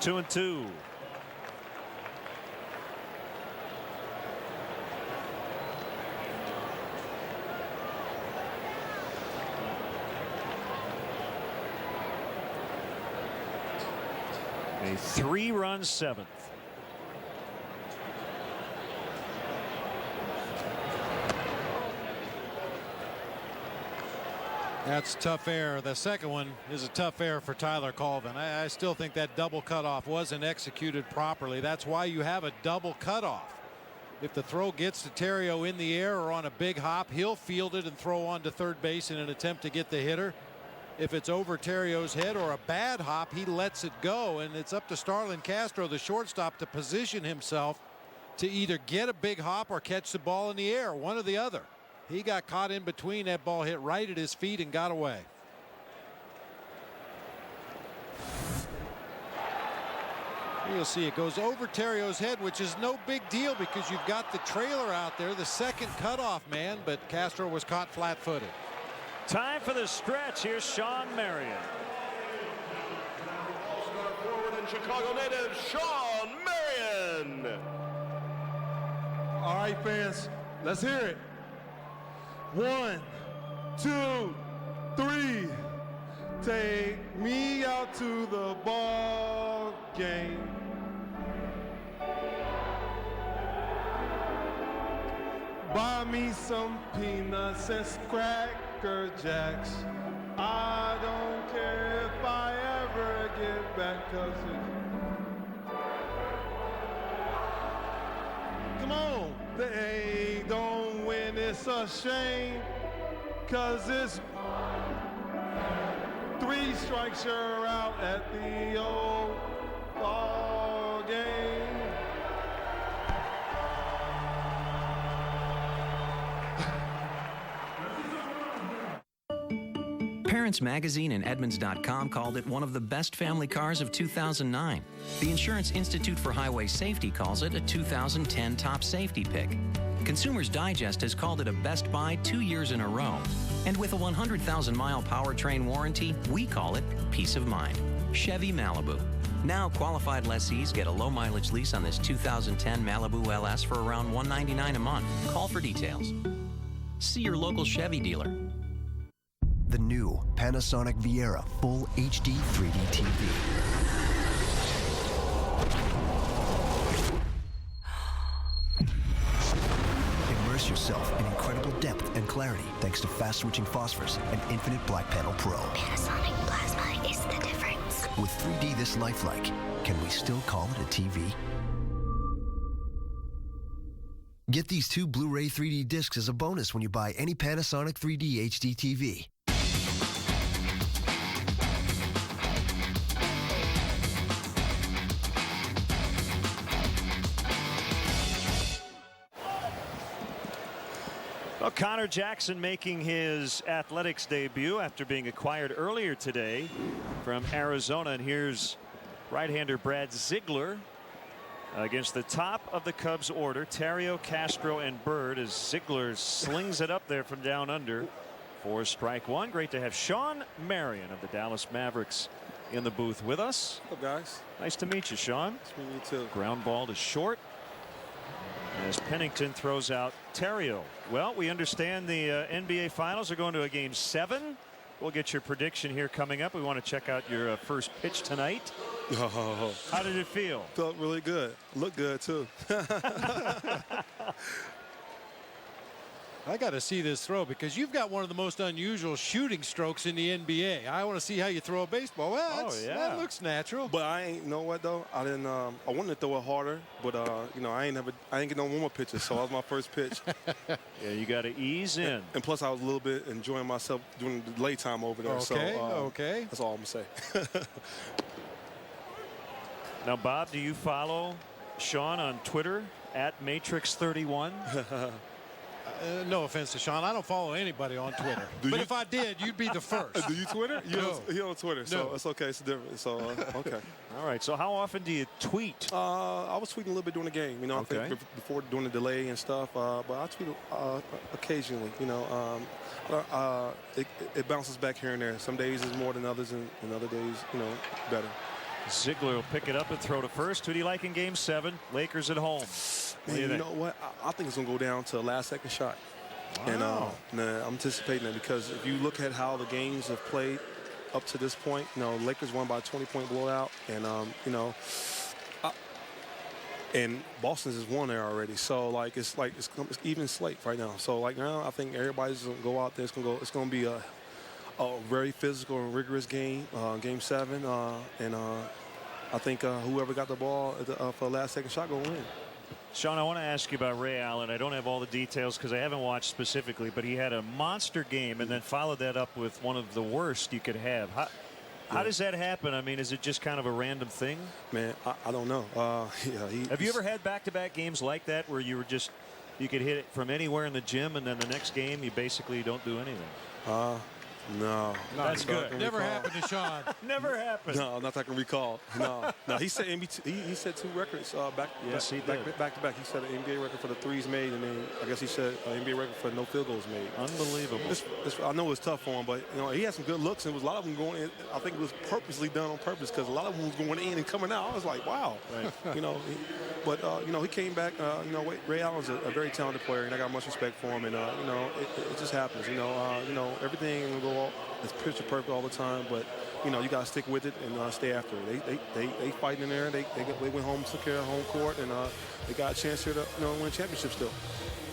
2-2. A 3-run seventh. That's tough air. The second one is a tough air for Tyler Colvin. I still think that double cutoff wasn't executed properly. That's why you have a double cutoff. If the throw gets to Terrio in the air or on a big hop, he'll field it and throw on to third base in an attempt to get the hitter. If it's over Terrio's head or a bad hop, he lets it go, and it's up to Starlin Castro, the shortstop, to position himself to either get a big hop or catch the ball in the air, one or the other. He got caught in between. That ball hit right at his feet and got away. You'll see it goes over Terrio's head, which is no big deal because you've got the trailer out there, the second cutoff man, but Castro was caught flat-footed. Time for the stretch. Here's Shawn Marion. Start forward and Chicago native Shawn Marion. All right, fans, let's hear it. 1, 2, 3. Take me out to the ball game. Buy me some peanuts and Cracker Jacks. I don't care if I ever get back, 'cause come on, they don't win, it's a shame, 'cause it's 3 strikes, you're out at the old ball game. Parents Magazine and Edmunds.com called it one of the best family cars of 2009. The Insurance Institute for Highway Safety calls it a 2010 top safety pick. Consumers Digest has called it a best buy 2 years in a row. And with a 100,000-mile powertrain warranty, we call it peace of mind. Chevy Malibu. Now qualified lessees get a low-mileage lease on this 2010 Malibu LS for around $199 a month. Call for details. See your local Chevy dealer. The new Panasonic Viera Full HD 3D TV. Immerse yourself in incredible depth and clarity thanks to fast-switching phosphors and Infinite Black Panel Pro. Panasonic Plasma is the difference. With 3D this lifelike, can we still call it a TV? Get these 2 Blu-ray 3D discs as a bonus when you buy any Panasonic 3D HD TV. Well, Connor Jackson making his athletics debut after being acquired earlier today from Arizona. And here's right-hander Brad Ziegler against the top of the Cubs order, Terrio, Castro, and Bird, as Ziegler slings it up there from down under for strike one. Great to have Shawn Marion of the Dallas Mavericks in the booth with us. What's up, guys? Nice to meet you, Shawn. Nice to meet you too. Ground ball to short as Pennington throws out Terrio. Well, we understand the NBA Finals are going to a Game 7. We'll get your prediction here coming up. We want to check out your first pitch tonight. Oh. How did it feel? Felt really good. Looked good, too. I got to see this throw because you've got one of the most unusual shooting strokes in the NBA. I want to see how you throw a baseball. Well, that looks natural. But I ain't know what though. I didn't. I wanted to throw it harder, but you know, I ain't get no warm-up pitches, so that was my first pitch. Yeah, you got to ease in. And plus, I was a little bit enjoying myself during the late time over there. Okay. So, okay. That's all I'm gonna say. Now, Bob, do you follow Shawn on Twitter at Matrix31? No offense to Shawn, I don't follow anybody on Twitter. But if I did, you'd be the first. Do you Twitter? He on Twitter, so it's okay. It's different. So okay. All right. So how often do you tweet? I was tweeting a little bit during the game. You know, I think before doing the delay and stuff. But I tweet occasionally. You know, it bounces back here and there. Some days is more than others, and other days, you know, better. Ziegler will pick it up and throw to first. Who do you like in Game 7? Lakers at home. Man, you know what? I think it's going to go down to a last-second shot. Wow. And I'm anticipating that because if you look at how the games have played up to this point, Lakers won by a 20-point blowout, and and Boston's has won there already. So it's even slate right now. So now I think everybody's going to go out there. It's going to be a very physical and rigorous game, Game 7, and I think whoever got the ball for the last second shot will win. Shawn, I want to ask you about Ray Allen. I don't have all the details because I haven't watched specifically, but he had a monster game and then followed that up with one of the worst you could have. How does that happen? I mean, is it just kind of a random thing? Man, I don't know. Have you ever had back-to-back games like that where you could hit it from anywhere in the gym and then the next game you basically don't do anything? No. That's good. Never happened to Shawn. Never happened. No, not that I can recall. No. He set he set 2 records back to back. He set an NBA record for the threes made, and then I guess he set an NBA record for no field goals made. Unbelievable. I know it was tough for him, but he had some good looks, and it was a lot of them going in. I think it was purposely done on purpose because a lot of them was going in and coming out. I was like, wow. Right. He came back. Ray Allen's a very talented player, and I got much respect for him. And it just happens. Everything will go. It's picture perfect all the time, but you got to stick with it and stay after it. They fighting in there. They went home, took care of home court, and they got a chance here to win a championship still.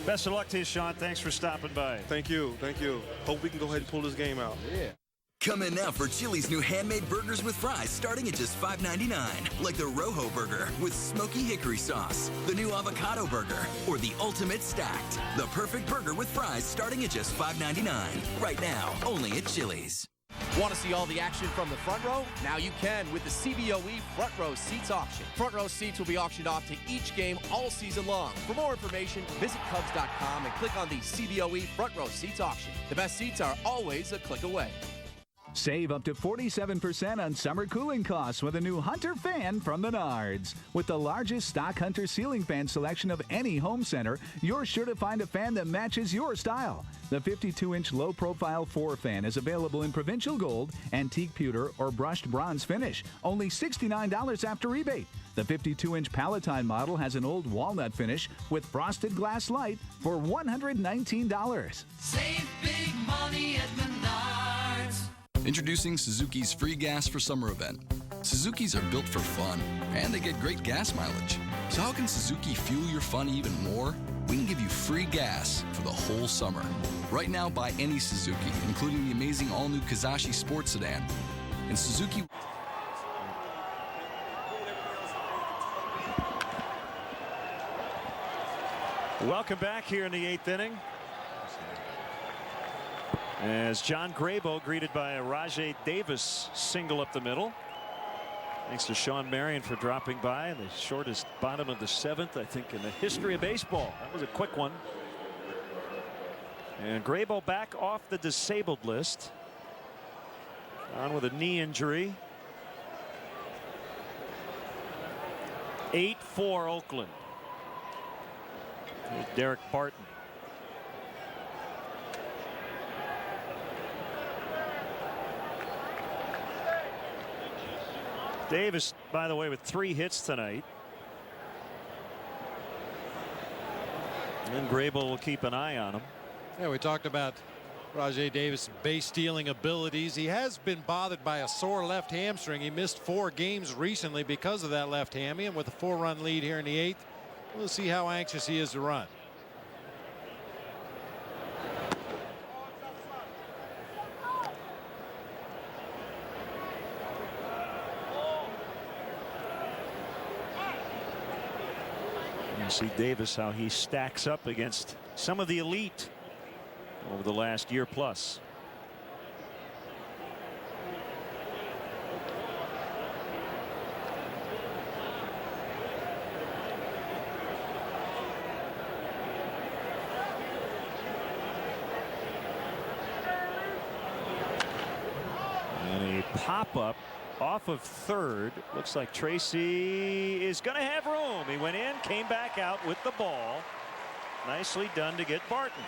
Best of luck to you, Shawn. Thanks for stopping by. Thank you. Hope we can go ahead and pull this game out. Yeah. Come in now for Chili's new handmade burgers with fries starting at just $5.99. Like the Rojo Burger with smoky hickory sauce, the new avocado burger, or the ultimate stacked. The perfect burger with fries starting at just $5.99. Right now, only at Chili's. Want to see all the action from the front row? Now you can with the CBOE Front Row Seats auction. Front row seats will be auctioned off to each game all season long. For more information, visit Cubs.com and click on the CBOE Front Row Seats auction. The best seats are always a click away. Save up to 47% on summer cooling costs with a new Hunter fan from Menards. With the largest stock Hunter ceiling fan selection of any home center, you're sure to find a fan that matches your style. The 52-inch low-profile 4 fan is available in provincial gold, antique pewter, or brushed bronze finish. Only $69 after rebate. The 52-inch Palatine model has an old walnut finish with frosted glass light for $119. Save big money at Menards. Introducing Suzuki's free gas for summer event. Suzukis are built for fun, and they get great gas mileage. So how can Suzuki fuel your fun even more? We can give you free gas for the whole summer. Right now, buy any Suzuki, including the amazing all-new Kazashi Sports Sedan. And Suzuki... Welcome back here in the 8th inning. As John Graybo greeted by a Rajai Davis single up the middle. Thanks to Shawn Marion for dropping by. The shortest bottom of the 7th, I think, in the history of baseball. That was a quick one. And Graybo back off the disabled list. On with a knee injury. 8-4 Oakland. Here's Derek Barton. Davis, by the way, with 3 hits tonight. And Graybo will keep an eye on him. Yeah, we talked about Rajai Davis' base stealing abilities. He has been bothered by a sore left hamstring. He missed 4 games recently because of that left hammy, and with a 4-run lead here in the 8th, we'll see how anxious he is to run. You see Davis, how he stacks up against some of the elite over the last year plus. And a pop-up off of third. Looks like Tracy is going to have room. He went in, came back out with the ball. Nicely done to get Barton.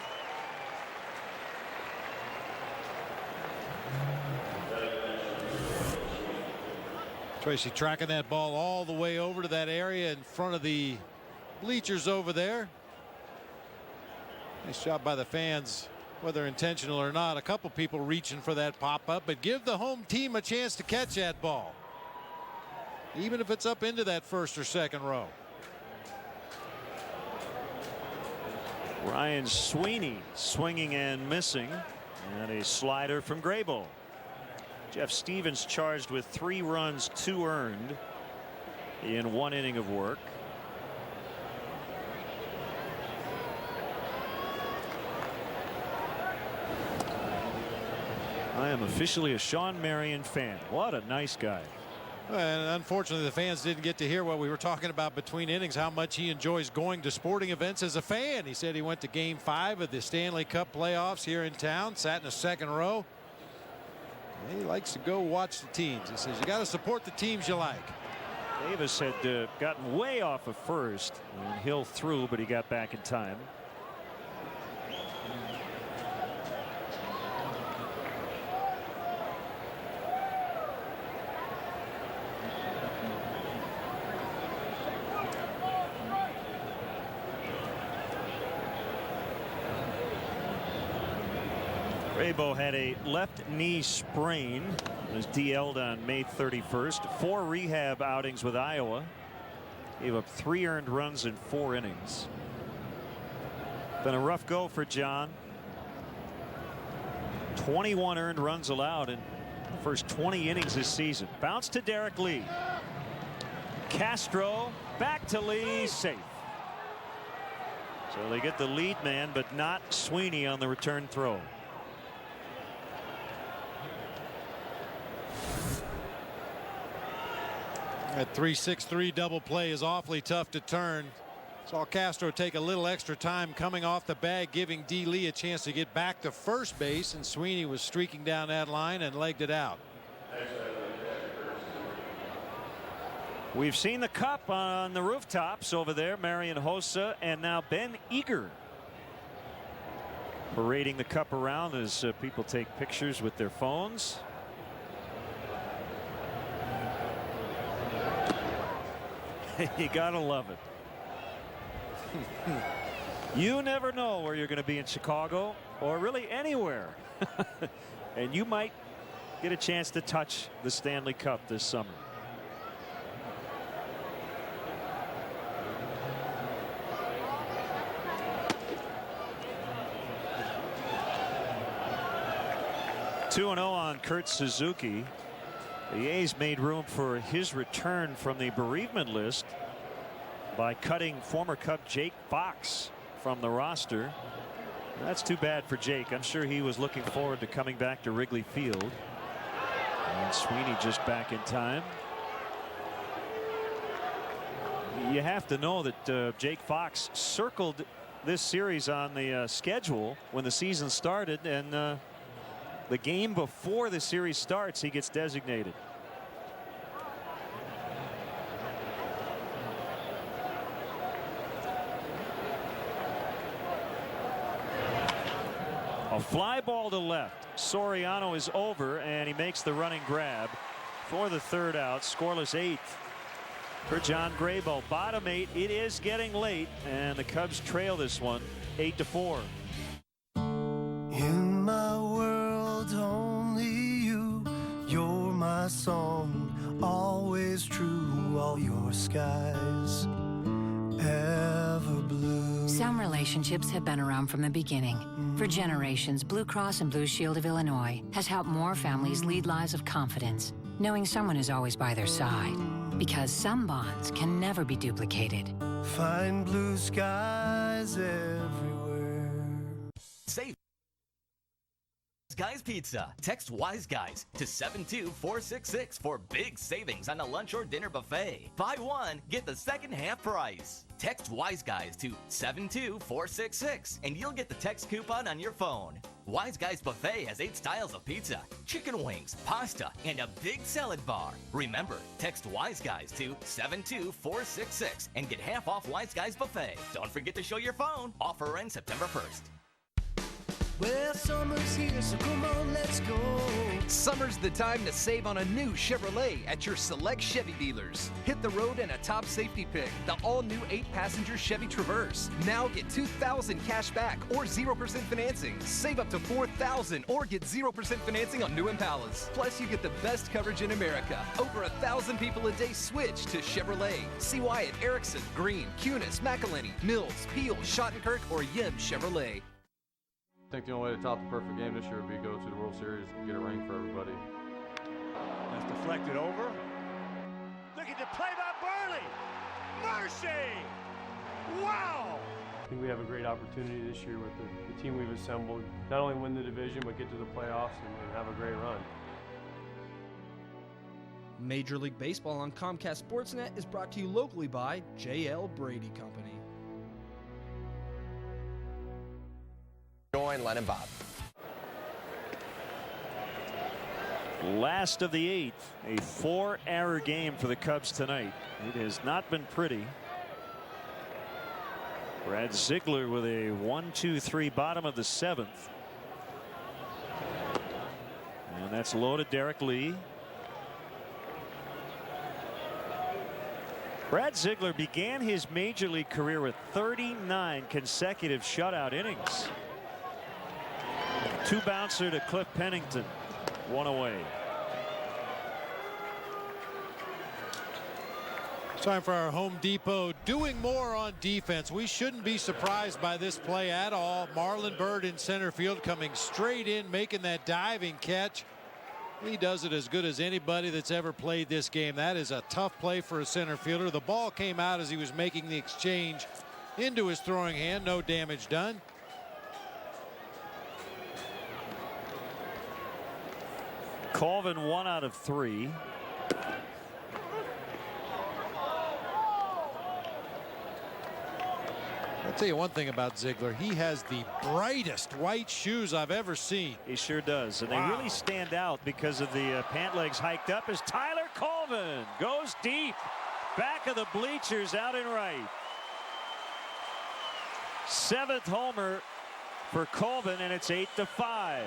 Tracy tracking that ball all the way over to that area in front of the bleachers over there. Nice job by the fans, whether intentional or not. A couple people reaching for that pop-up, but give the home team a chance to catch that ball, even if it's up into that first or second row. Ryan Sweeney swinging and missing, and a slider from Graybill. Jeff Stevens charged with 3 runs, 2 earned in 1 inning of work. I am officially a Shawn Marion fan. What a nice guy. And unfortunately, the fans didn't get to hear what we were talking about between innings, how much he enjoys going to sporting events as a fan. He said he went to Game 5 of the Stanley Cup playoffs here in town, sat in the second row. He likes to go watch the teams. He says you got to support the teams you like. Davis had gotten way off of first, and Hill threw, but he got back in time. Graybill had a left knee sprain. Was DL'd on May 31st. 4 rehab outings with Iowa. Gave up 3 earned runs in 4 innings. Been a rough go for John. 21 earned runs allowed in the first 20 innings this season. Bounce to Derek Lee. Castro back to Lee, safe. So they get the lead man, but not Sweeney on the return throw. That 3-6-3 double play is awfully tough to turn. Saw Castro take a little extra time coming off the bag, giving D. Lee a chance to get back to first base, and Sweeney was streaking down that line and legged it out. We've seen the cup on the rooftops over there. Marion Hossa and now Ben Eager parading the cup around as people take pictures with their phones. You gotta love it. You never know where you're going to be in Chicago or really anywhere. And you might get a chance to touch the Stanley Cup this summer. (2-0) on Kurt Suzuki. The A's made room for his return from the bereavement list by cutting former Cub Jake Fox from the roster. That's too bad for Jake. I'm sure he was looking forward to coming back to Wrigley Field. And Sweeney just back in time. You have to know that Jake Fox circled this series on the schedule when the season started, and the game before the series starts, he gets designated. A fly ball to left. Soriano is over, and he makes the running grab for the 3rd out. Scoreless 8th for John Graybill. Bottom 8. It is getting late, and the Cubs trail this one 8-4. In my world, only you. You're my song, always true. All your skies ever blue. Some relationships have been around from the beginning. For generations, Blue Cross and Blue Shield of Illinois has helped more families lead lives of confidence, knowing someone is always by their side. Because some bonds can never be duplicated. Find blue skies everywhere. Save Guys Pizza. Text Wise Guys to 72466 for big savings on a lunch or dinner buffet. Buy one, get the second half price. Text Wise Guys to 72466 and you'll get the text coupon on your phone. Wise Guys Buffet has 8 styles of pizza, chicken wings, pasta, and a big salad bar. Remember, text Wise Guys to 72466 and get half off Wise Guys Buffet. Don't forget to show your phone. Offer ends September 1st. Well, summer's here, so come on, let's go. Summer's the time to save on a new Chevrolet at your select Chevy dealers. Hit the road in a top safety pick, the all-new 8-passenger Chevy Traverse. Now get $2,000 cash back or 0% financing. Save up to $4,000 or get 0% financing on new Impalas. Plus, you get the best coverage in America. Over 1,000 people a day switch to Chevrolet. See why at Erickson, Green, Cunis, McElhenney, Mills, Peel, Schottenkirk, or Yim Chevrolet. I think the only way to top the perfect game this year would be go to the World Series and get a ring for everybody. That's deflected over. Looking to play by Burley. Mercy! Wow! I think we have a great opportunity this year with the team we've assembled. Not only win the division, but get to the playoffs and have a great run. Major League Baseball on Comcast Sportsnet is brought to you locally by J.L. Brady Company. Join Len and Bob. Last of the 8th, a 4-error game for the Cubs tonight. It has not been pretty. Brad Ziegler with a 1-2-3 bottom of the 7th. And that's low to Derek Lee. Brad Ziegler began his major league career with 39 consecutive shutout innings. 2 bouncer to Cliff Pennington, 1 away. It's time for our Home Depot doing more on defense. We shouldn't be surprised by this play at all. Marlon Byrd in center field coming straight in, making that diving catch. He does it as good as anybody that's ever played this game. That is a tough play for a center fielder. The ball came out as he was making the exchange into his throwing hand. No damage done. Colvin 1 out of 3. I'll tell you one thing about Ziegler. He has the brightest white shoes I've ever seen. He sure does. And they really stand out because of the pant legs hiked up as Tyler Colvin goes deep. Back of the bleachers out in right. 7th homer for Colvin, and it's 8-5.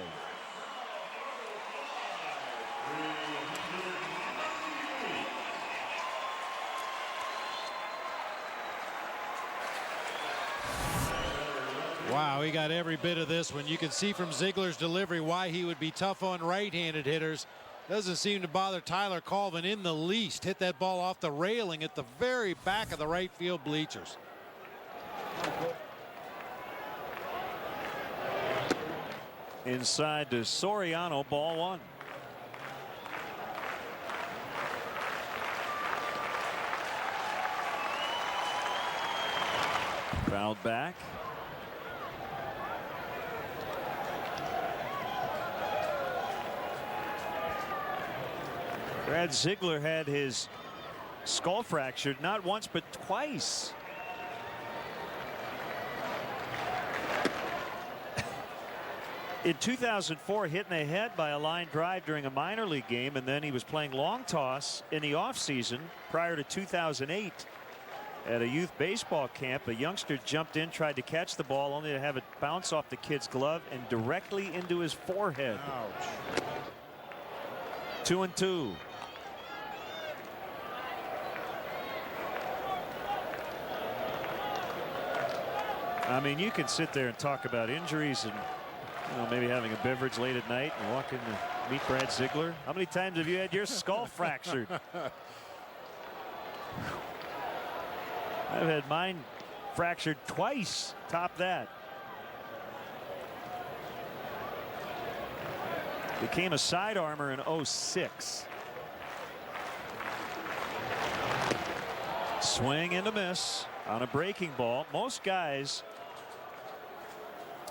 Wow, he got every bit of this one. You can see from Ziegler's delivery why he would be tough on right-handed hitters. Doesn't seem to bother Tyler Colvin in the least. Hit that ball off the railing at the very back of the right field bleachers. Inside to Soriano, ball 1. Fouled back. Brad Ziegler had his skull fractured not once but twice. In 2004, hit in the head by a line drive during a minor league game, and then he was playing long toss in the offseason prior to 2008. At a youth baseball camp, a youngster jumped in, tried to catch the ball, only to have it bounce off the kid's glove and directly into his forehead. Ouch. 2-2. I mean, you can sit there and talk about injuries and, you know, maybe having a beverage late at night and walk in to meet Brad Ziegler. How many times have you had your skull fractured? I've had mine fractured twice. Top that. Became a side armor in 06. Swing and a miss on a breaking ball. Most guys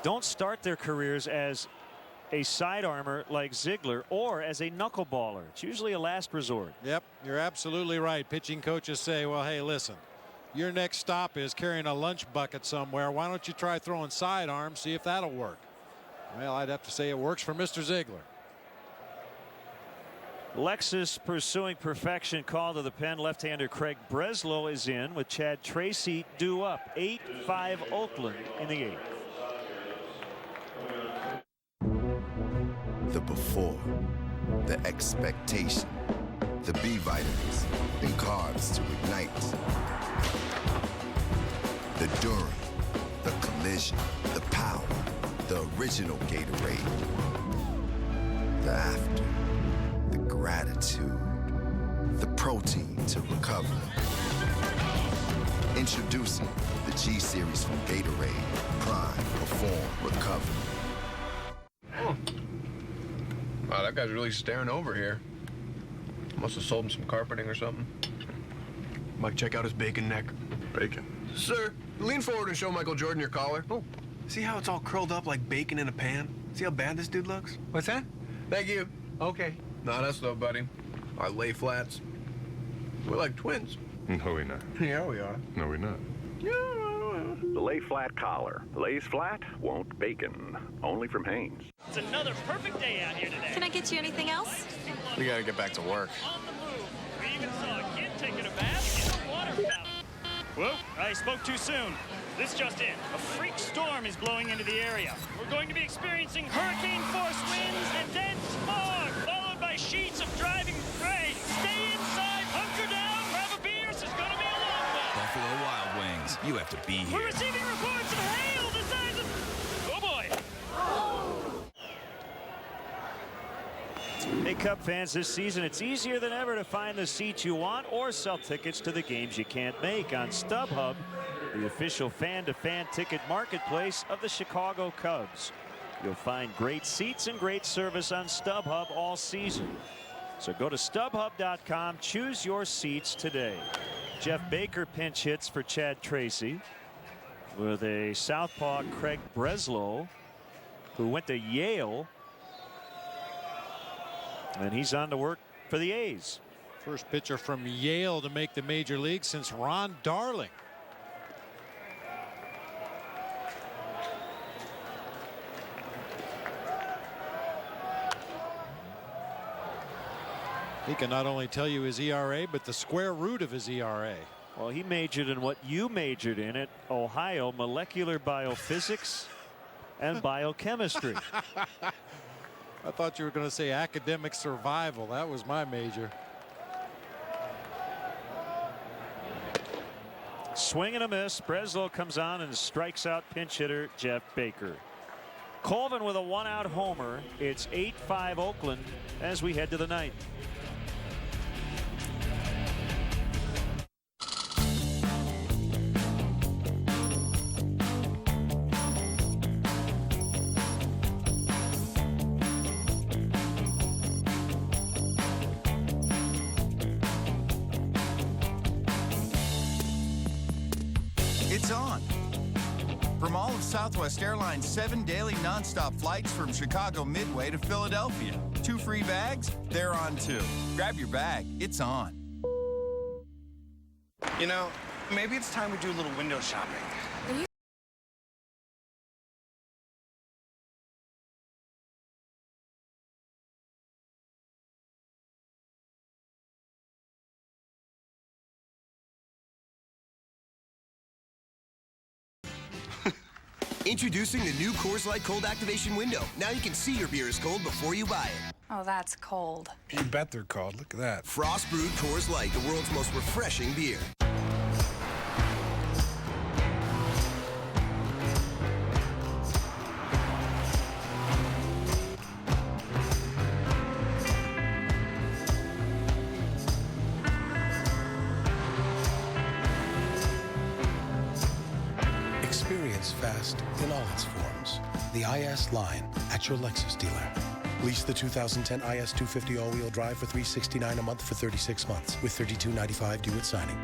don't start their careers as a side armor like Ziegler or as a knuckleballer. It's usually a last resort. Yep, you're absolutely right. Pitching coaches say, well, hey, listen, your next stop is carrying a lunch bucket somewhere. Why don't you try throwing sidearms, see if that'll work? Well, I'd have to say it works for Mr. Ziegler. Lexus pursuing perfection, call to the pen. Left-hander Craig Breslow is in with Chad Tracy due up. 8-5 Oakland in the 8th. the before, the expectation, the B vitamins and carbs to ignite, the during, the collision, the power, the original Gatorade, the after, the gratitude, the protein to recover. Introducing the G Series from Gatorade, Prime, Perform, Recover. Wow, that guy's really staring over here. Must have sold him some carpeting or something. Mike, check out his bacon neck. Bacon? Sir, lean forward and show Michael Jordan your collar. Oh, see how it's all curled up like bacon in a pan? See how bad this dude looks? What's that? Thank you. Okay. Not us though, buddy. I lay flats. We're like twins. No, we're not. Yeah, we are. No, we're not. The lay flat collar. Lays flat, won't bacon. Only from Hanes. It's another perfect day out here today. Can I get you anything else? We gotta get back to work. On the move. We even saw a kid taking a bath in a water fountain. Whoa, I spoke too soon. This just in. A freak storm is blowing into the area. We're going to be experiencing hurricane-force winds and dense fog, followed by sheets of driving rain. Stay inside, hunker down, grab a beer. This is going to be a long one. Buffalo Wild Wings. You have to be here. We're receiving reports of hail the size of... Oh, boy. Hey, Cub fans, this season it's easier than ever to find the seats you want or sell tickets to the games you can't make on StubHub, the official fan-to-fan ticket marketplace of the Chicago Cubs. You'll find great seats and great service on StubHub all season. So go to StubHub.com, choose your seats today. Jeff Baker pinch hits for Chad Tracy with a southpaw Craig Breslow, who went to Yale. And he's on to work for the A's. First pitcher from Yale to make the major league since Ron Darling. He can not only tell you his ERA, but the square root of his ERA. Well, he majored in what you majored in at Ohio, molecular biophysics and biochemistry. I thought you were going to say academic survival. That was my major. Swing and a miss. Breslow comes on and strikes out pinch hitter Jeff Baker. Colvin with a one-out homer. It's 8-5 Oakland as we head to the ninth. It's on. From all of Southwest Airlines' 7 daily nonstop flights from Chicago Midway to Philadelphia. 2 free bags? They're on too. Grab your bag. It's on. You know, maybe it's time we do a little window shopping. Introducing the new Coors Light Cold Activation Window. Now you can see your beer is cold before you buy it. Oh, that's cold. You bet they're cold. Look at that. Frost brewed Coors Light, the world's most refreshing beer. Experience fast in all its forms. The IS line at your Lexus dealer. Lease the 2010 IS 250 all-wheel drive for $369 a month for 36 months with $32.95 due at signing.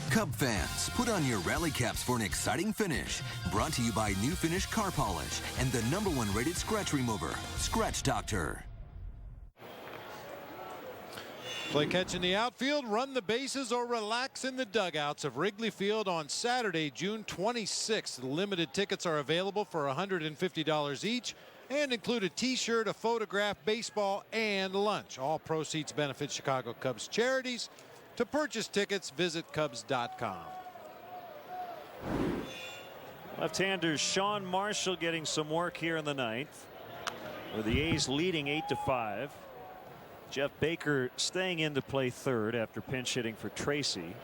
Cub fans, put on your rally caps for an exciting finish. Brought to you by New Finish Car Polish and the #1 rated scratch remover, Scratch Doctor. Play catch in the outfield, run the bases, or relax in the dugouts of Wrigley Field on Saturday, June 26th. Limited tickets are available for $150 each and include a t-shirt, a photograph, baseball, and lunch. All proceeds benefit Chicago Cubs charities. To purchase tickets, visit Cubs.com. Left-hander Shawn Marion getting some work here in the ninth. with the A's leading 8-5. Jeff Baker staying in to play third after pinch hitting for Tracy.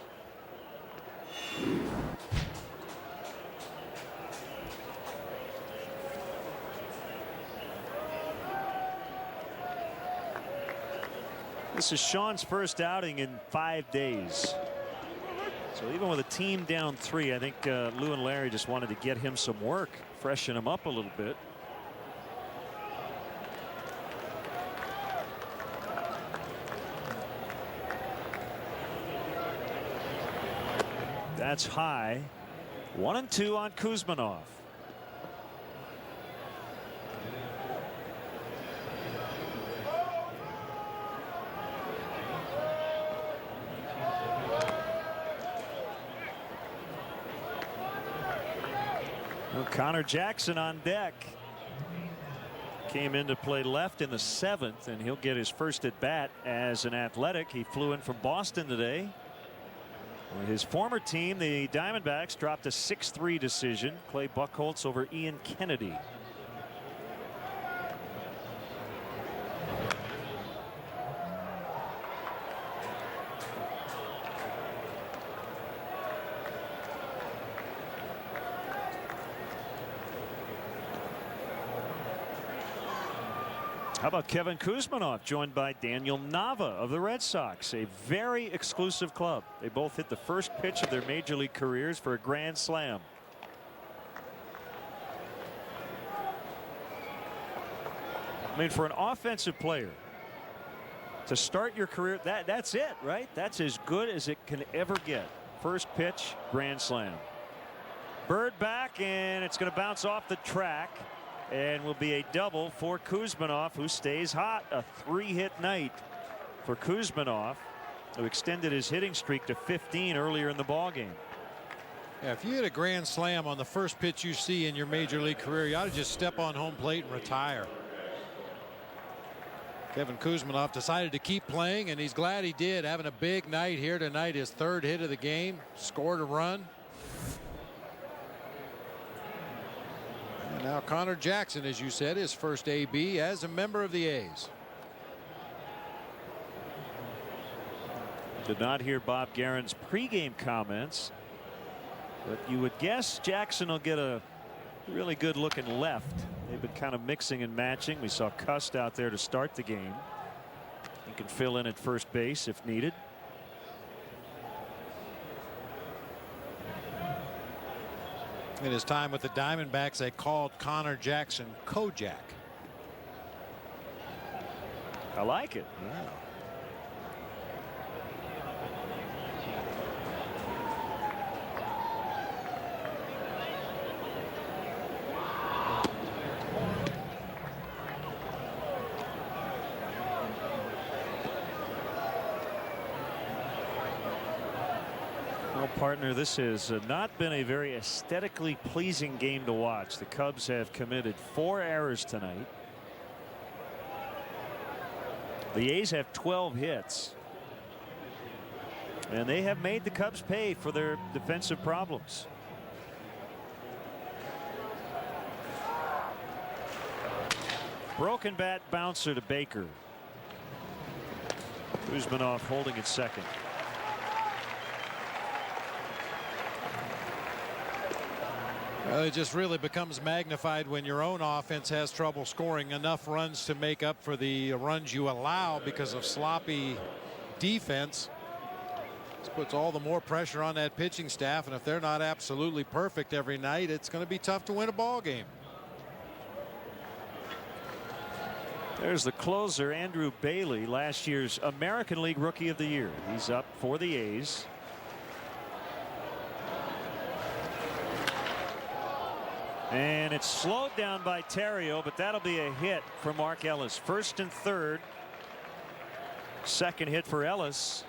This is Shawn's first outing in 5 days. So even with a team down 3, I think Lou and Larry just wanted to get him some work, freshen him up a little bit. That's high. 1-2 on Kuzminov. Connor Jackson on deck. Came in to play left in the 7th, and he'll get his first at bat as an Athletic. He flew in from Boston today. His former team, the Diamondbacks, dropped a 6-3 decision. Clay Buchholz over Ian Kennedy. How about Kevin Kuzminov, joined by Daniel Nava of the Red Sox, a very exclusive club. They both hit the first pitch of their major league careers for a grand slam. I mean, for an offensive player to start your career, that's it, right? That's as good as it can ever get. First pitch, grand slam. Bird back, and it's going to bounce off the track. And will be a double for Kuzminov, who stays hot. A 3-hit night for Kuzminov, who extended his hitting streak to 15 earlier in the ballgame. Yeah, if you hit a grand slam on the first pitch you see in your major league career, you ought to just step on home plate and retire. Kevin Kuzminov decided to keep playing, and he's glad he did. Having a big night here tonight, his 3rd hit of the game, scored a run. And now Connor Jackson, as you said, his first AB as a member of the A's. Did not hear Bob Guerin's pregame comments, but you would guess Jackson will get a really good looking left. They've been kind of mixing and matching. We saw Cust out there to start the game. He can fill in at first base if needed. In his time with the Diamondbacks, they called Connor Jackson Kojak. I like it. Yeah. Partner, this has not been a very aesthetically pleasing game to watch. The Cubs have committed 4 errors tonight. The A's have 12 hits, and they have made the Cubs pay for their defensive problems. Broken bat bouncer to Baker. Kuzminov holding at second. Well, it just really becomes magnified when your own offense has trouble scoring enough runs to make up for the runs you allow because of sloppy defense. This puts all the more pressure on that pitching staff, and if they're not absolutely perfect every night, it's going to be tough to win a ball game. There's the closer, Andrew Bailey, last year's American League Rookie of the Year. He's up for the A's. And it's slowed down by Terrio, but that'll be a hit for Mark Ellis. First and third. Second hit for Ellis.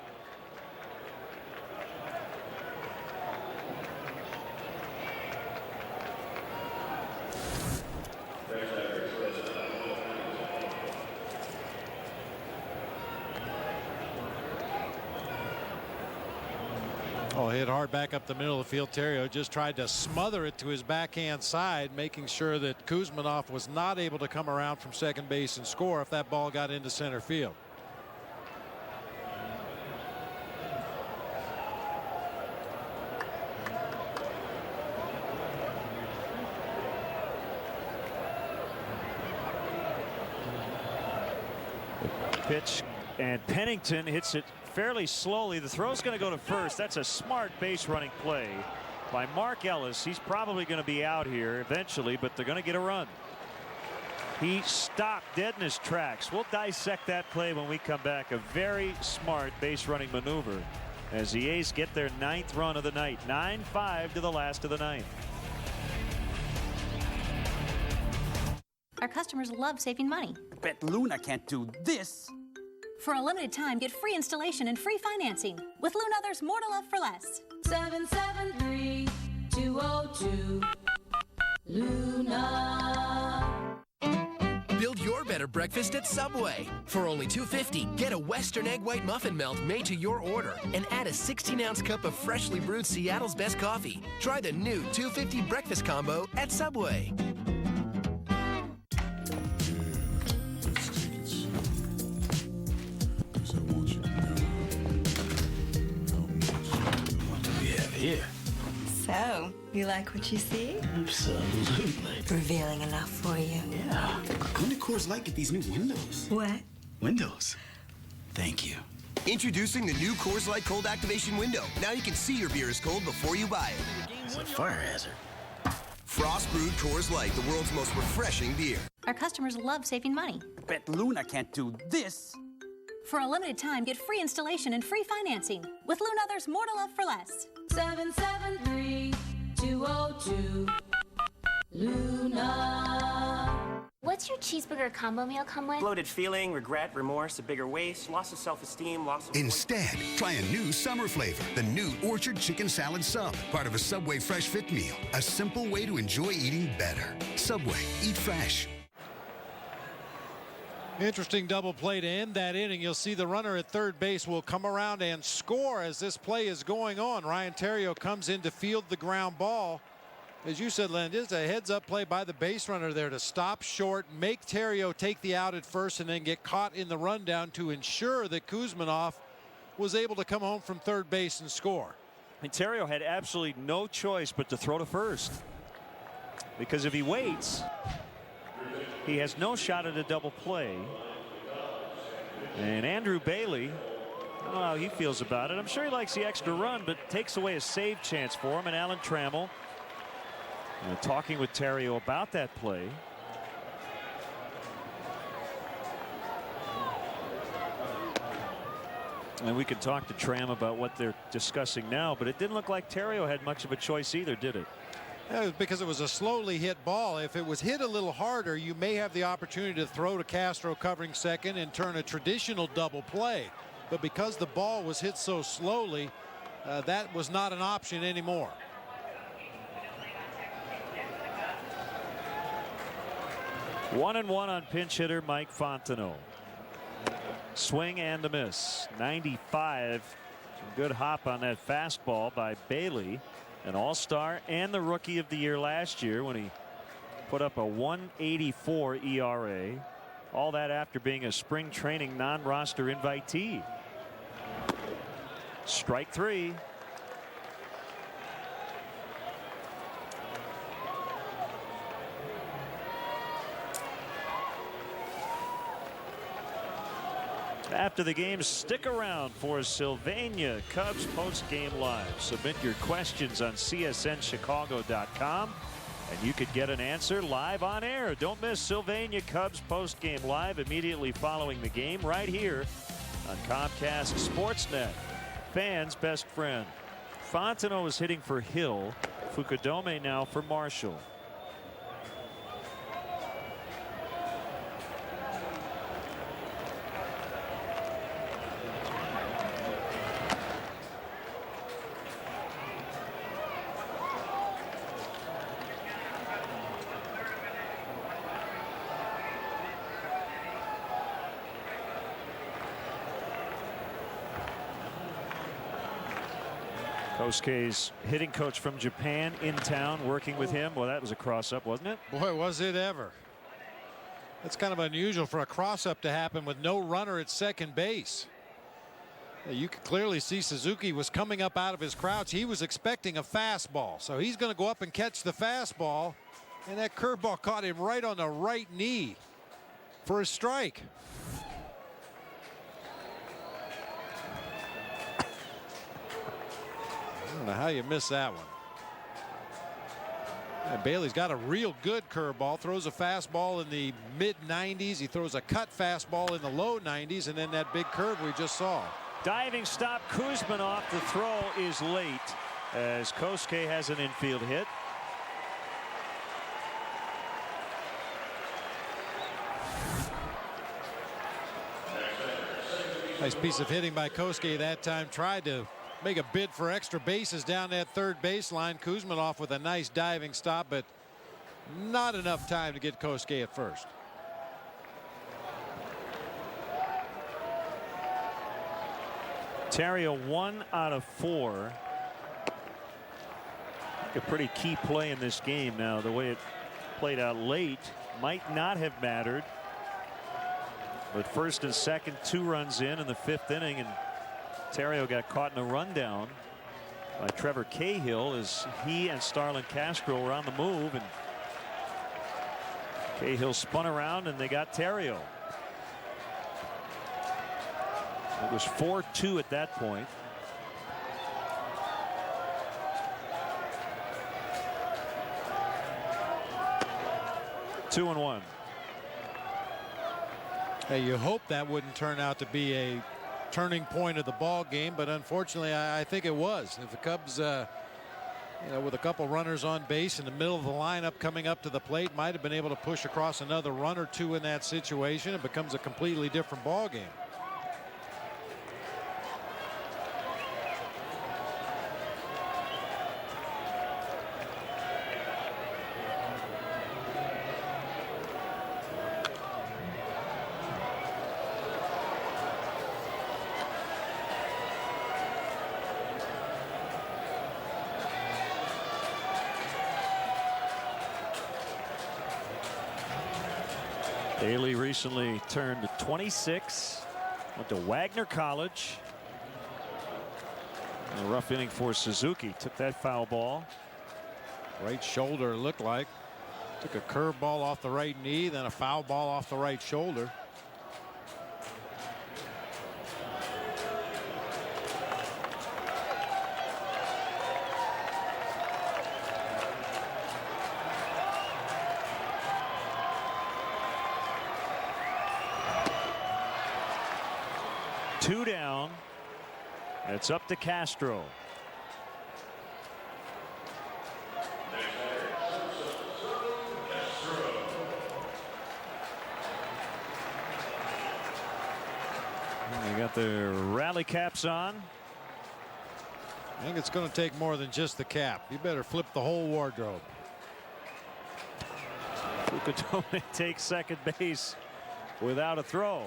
Oh, hit hard. hard back up the middle of the field. Terrio just tried to smother it to his backhand side, making sure that Kuzminoff was not able to come around from second base and score if that ball got into center field. Pitch, and Pennington hits it fairly slowly. The throw's going to go to first. That's a smart base running play by Mark Ellis. He's probably going to be out here eventually, but they're going to get a run. He stopped dead in his tracks. We'll dissect that play when we come back. A very smart base running maneuver as the A's get their 9th run of the night. 9-5 to the last of the 9th. Our customers love saving money. Bet Luna can't do this. For a limited time, get free installation and free financing. With Luna, there's more to love for less. 773-202 Luna. Build your better breakfast at Subway. For only $2.50, get a Western Egg White Muffin Melt made to your order and add a 16-ounce cup of freshly brewed Seattle's best coffee. Try the new $2.50 breakfast combo at Subway. Here. So, you like what you see? Absolutely. Revealing enough for you? Yeah. When did Coors Light get these new windows? What? Windows. Thank you. Introducing the new Coors Light Cold Activation Window. Now you can see your beer is cold before you buy it. It's a fire hazard. Frost brewed Coors Light, the world's most refreshing beer. Our customers love saving money. Bet Luna can't do this. For a limited time, get free installation and free financing. With Luna, there's more to love for less. 773-202 Luna. What's your cheeseburger combo meal come with? Bloated feeling, regret, remorse, a bigger waist, loss of self-esteem, loss of... Instead, try a new summer flavor. The new Orchard Chicken Salad Sub. Part of a Subway Fresh Fit meal. A simple way to enjoy eating better. Subway. Eat fresh. Interesting double play to end that inning. You'll see the runner at third base will come around and score as this play is going on. Ryan Theriot comes in to field the ground ball. As you said, Len, it's a heads-up play by the base runner there to stop short, make Theriot take the out at first, and then get caught in the rundown to ensure that Kuzminoff was able to come home from third base and score. And Theriot had absolutely no choice but to throw to first, because if he waits, he has no shot at a double play. And Andrew Bailey, I don't know how he feels about it. I'm sure he likes the extra run, but takes away a save chance for him. And Alan Trammell talking with Theriot about that play. And we can talk to Tram about what they're discussing now, but it didn't look like Theriot had much of a choice either, did it? Yeah, because it was a slowly hit ball. If it was hit a little harder, you may have the opportunity to throw to Castro covering second and turn a traditional double play. But because the ball was hit so slowly, that was not an option anymore. One and one on pinch hitter Mike Fontenot. Swing and a miss. 95. Some good hop on that fastball by Bailey. An all-star and the rookie of the year last year when he put up a 1.84 ERA. All that after being a spring training non-roster invitee. Strike three. After the game, stick around for Sylvania Cubs post-game live. Submit your questions on CSNChicago.com and you could get an answer live on air. Don't miss Sylvania Cubs post-game live immediately following the game right here on Comcast Sportsnet. Fans' best friend. Fontenot is hitting for Hill. Fukudome now for Marshall. Kosuke's hitting coach from Japan in town working with him. Well, that was a cross-up, wasn't it? Boy, was it ever. That's kind of unusual for a cross-up to happen with no runner at second base. You could clearly see Suzuki was coming up out of his crouch. He was expecting a fastball, so he's going to go up and catch the fastball, and that curveball caught him right on the right knee for a strike. I don't know how you miss that one. And Bailey's got a real good curveball, throws a fastball in the mid-90s. He throws a cut fastball in the low 90s, and then that big curve we just saw. Diving stop, Kuzminoff. The throw is late as Kosuke has an infield hit. Nice piece of hitting by Kosuke that time. Tried to make a bid for extra bases down that third baseline. Kuzminoff with a nice diving stop, but not enough time to get Kosuke at first. Terrio 1 out of 4. A pretty key play in this game. Now the way it played out late might not have mattered, but first and second, 2 runs in the 5th inning, and Terrio got caught in a rundown by Trevor Cahill as he and Starlin Castro were on the move, and Cahill spun around and they got Terrio. It was 4-2 at that point. Two and one. Hey, you hope that wouldn't turn out to be a turning point of the ball game, but unfortunately I think it was. If the Cubs with a couple runners on base in the middle of the lineup coming up to the plate, might have been able to push across another run or two in that situation, it becomes a completely different ball game. Bailey recently turned 26, went to Wagner College. A rough inning for Suzuki. Took that foul ball. Right shoulder looked like. Took a curveball off the right knee, then a foul ball off the right shoulder. Two down. It's up to Castro. They got their rally caps on. I think it's going to take more than just the cap. You better flip the whole wardrobe. Fukudome takes second base without a throw.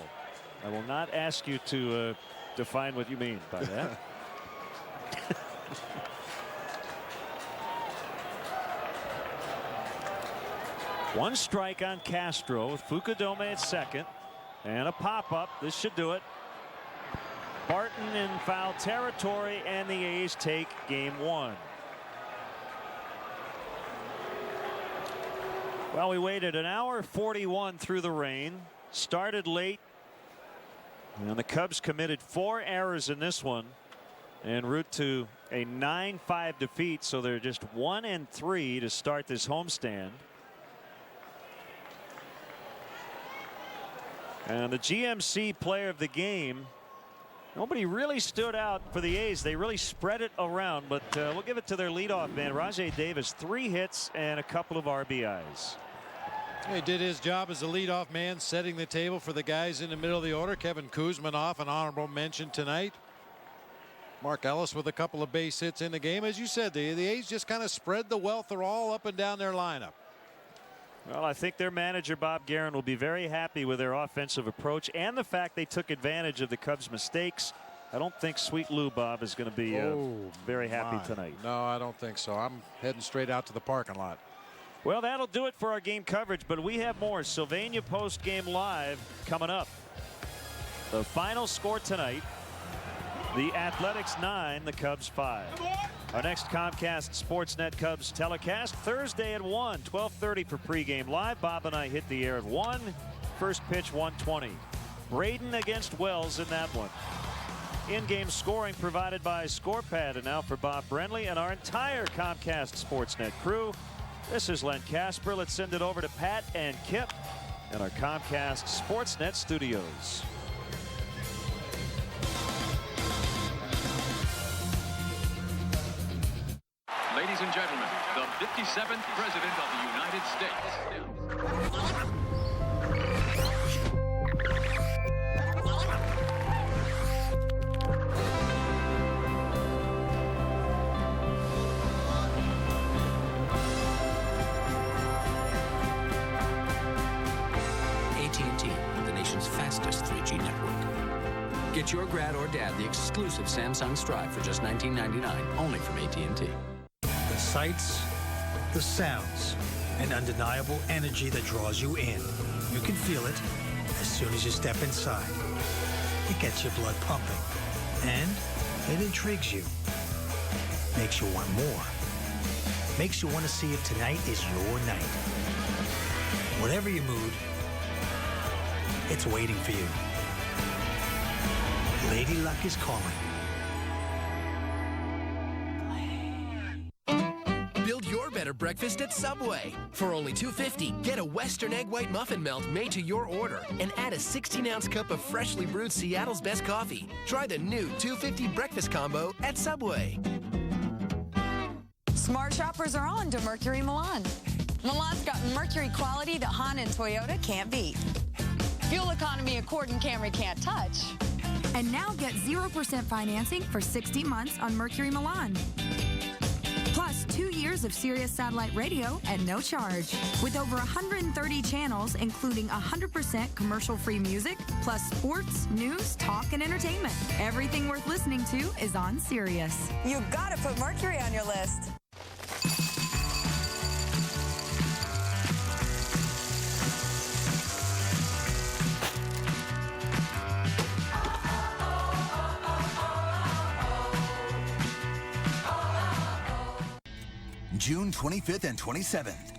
I will not ask you to define what you mean by that. One strike on Castro with Fukudome at second and a pop-up. This should do it. Barton in foul territory, and the A's take game one. Well, we waited an hour 41 through the rain. Started late. And the Cubs committed 4 errors in this one en route to a 9-5 defeat. So they're just 1-3 to start this homestand. And the GMC player of the game, nobody really stood out for the A's. They really spread it around, but we'll give it to their leadoff man, Rajai Davis. 3 hits and a couple of RBIs. He did his job as a leadoff man, setting the table for the guys in the middle of the order. Kevin Kuzminoff, an honorable mention tonight. Mark Ellis with a couple of base hits in the game. As you said, the A's just kind of spread the wealth. They're all up and down their lineup. Well, I think their manager, Bob Guerin, will be very happy with their offensive approach and the fact they took advantage of the Cubs' mistakes I don't think Sweet Lou Bob is going to be very happy tonight. No, I don't think so. I'm heading straight out to the parking lot. Well, that'll do it for our game coverage, but we have more Sylvania Postgame Live coming up. The final score tonight, the Athletics 9, the Cubs 5. Our next Comcast Sportsnet Cubs telecast Thursday at 1, 12:30 for pregame live. Bob and I hit the air at 1. First pitch 120. Braden against Wells in that one. In-game scoring provided by ScorePad. And now for Bob Brenly and our entire Comcast Sportsnet crew. This is Len Casper. Let's send it over to Pat and Kip in our Comcast Sportsnet studios. Ladies and gentlemen, the 57th President of the United States. AT&T, the nation's fastest 3G network. Get your grad or dad the exclusive Samsung Strive for just $19.99, only from AT&T. The sights, the sounds, and undeniable energy that draws you in. You can feel it as soon as you step inside. It gets your blood pumping, and it intrigues you. Makes you want more. Makes you want to see if tonight is your night. Whatever your mood, it's waiting for you. Lady Luck is calling. Build your better breakfast at Subway. For only $2.50, get a Western Egg White Muffin Melt made to your order and add a 16-ounce cup of freshly brewed Seattle's best coffee. Try the new $2.50 breakfast combo at Subway. Smart shoppers are on to Mercury Milan. Milan's got Mercury quality that Honda and Toyota can't beat. Fuel economy Accord and Camry can't touch. And now get 0% financing for 60 months on Mercury Milan. Plus 2 years of Sirius satellite radio at no charge. With over 130 channels, including 100% commercial-free music, plus sports, news, talk, and entertainment. Everything worth listening to is on Sirius. You gotta put Mercury on your list. June 25th and 27th.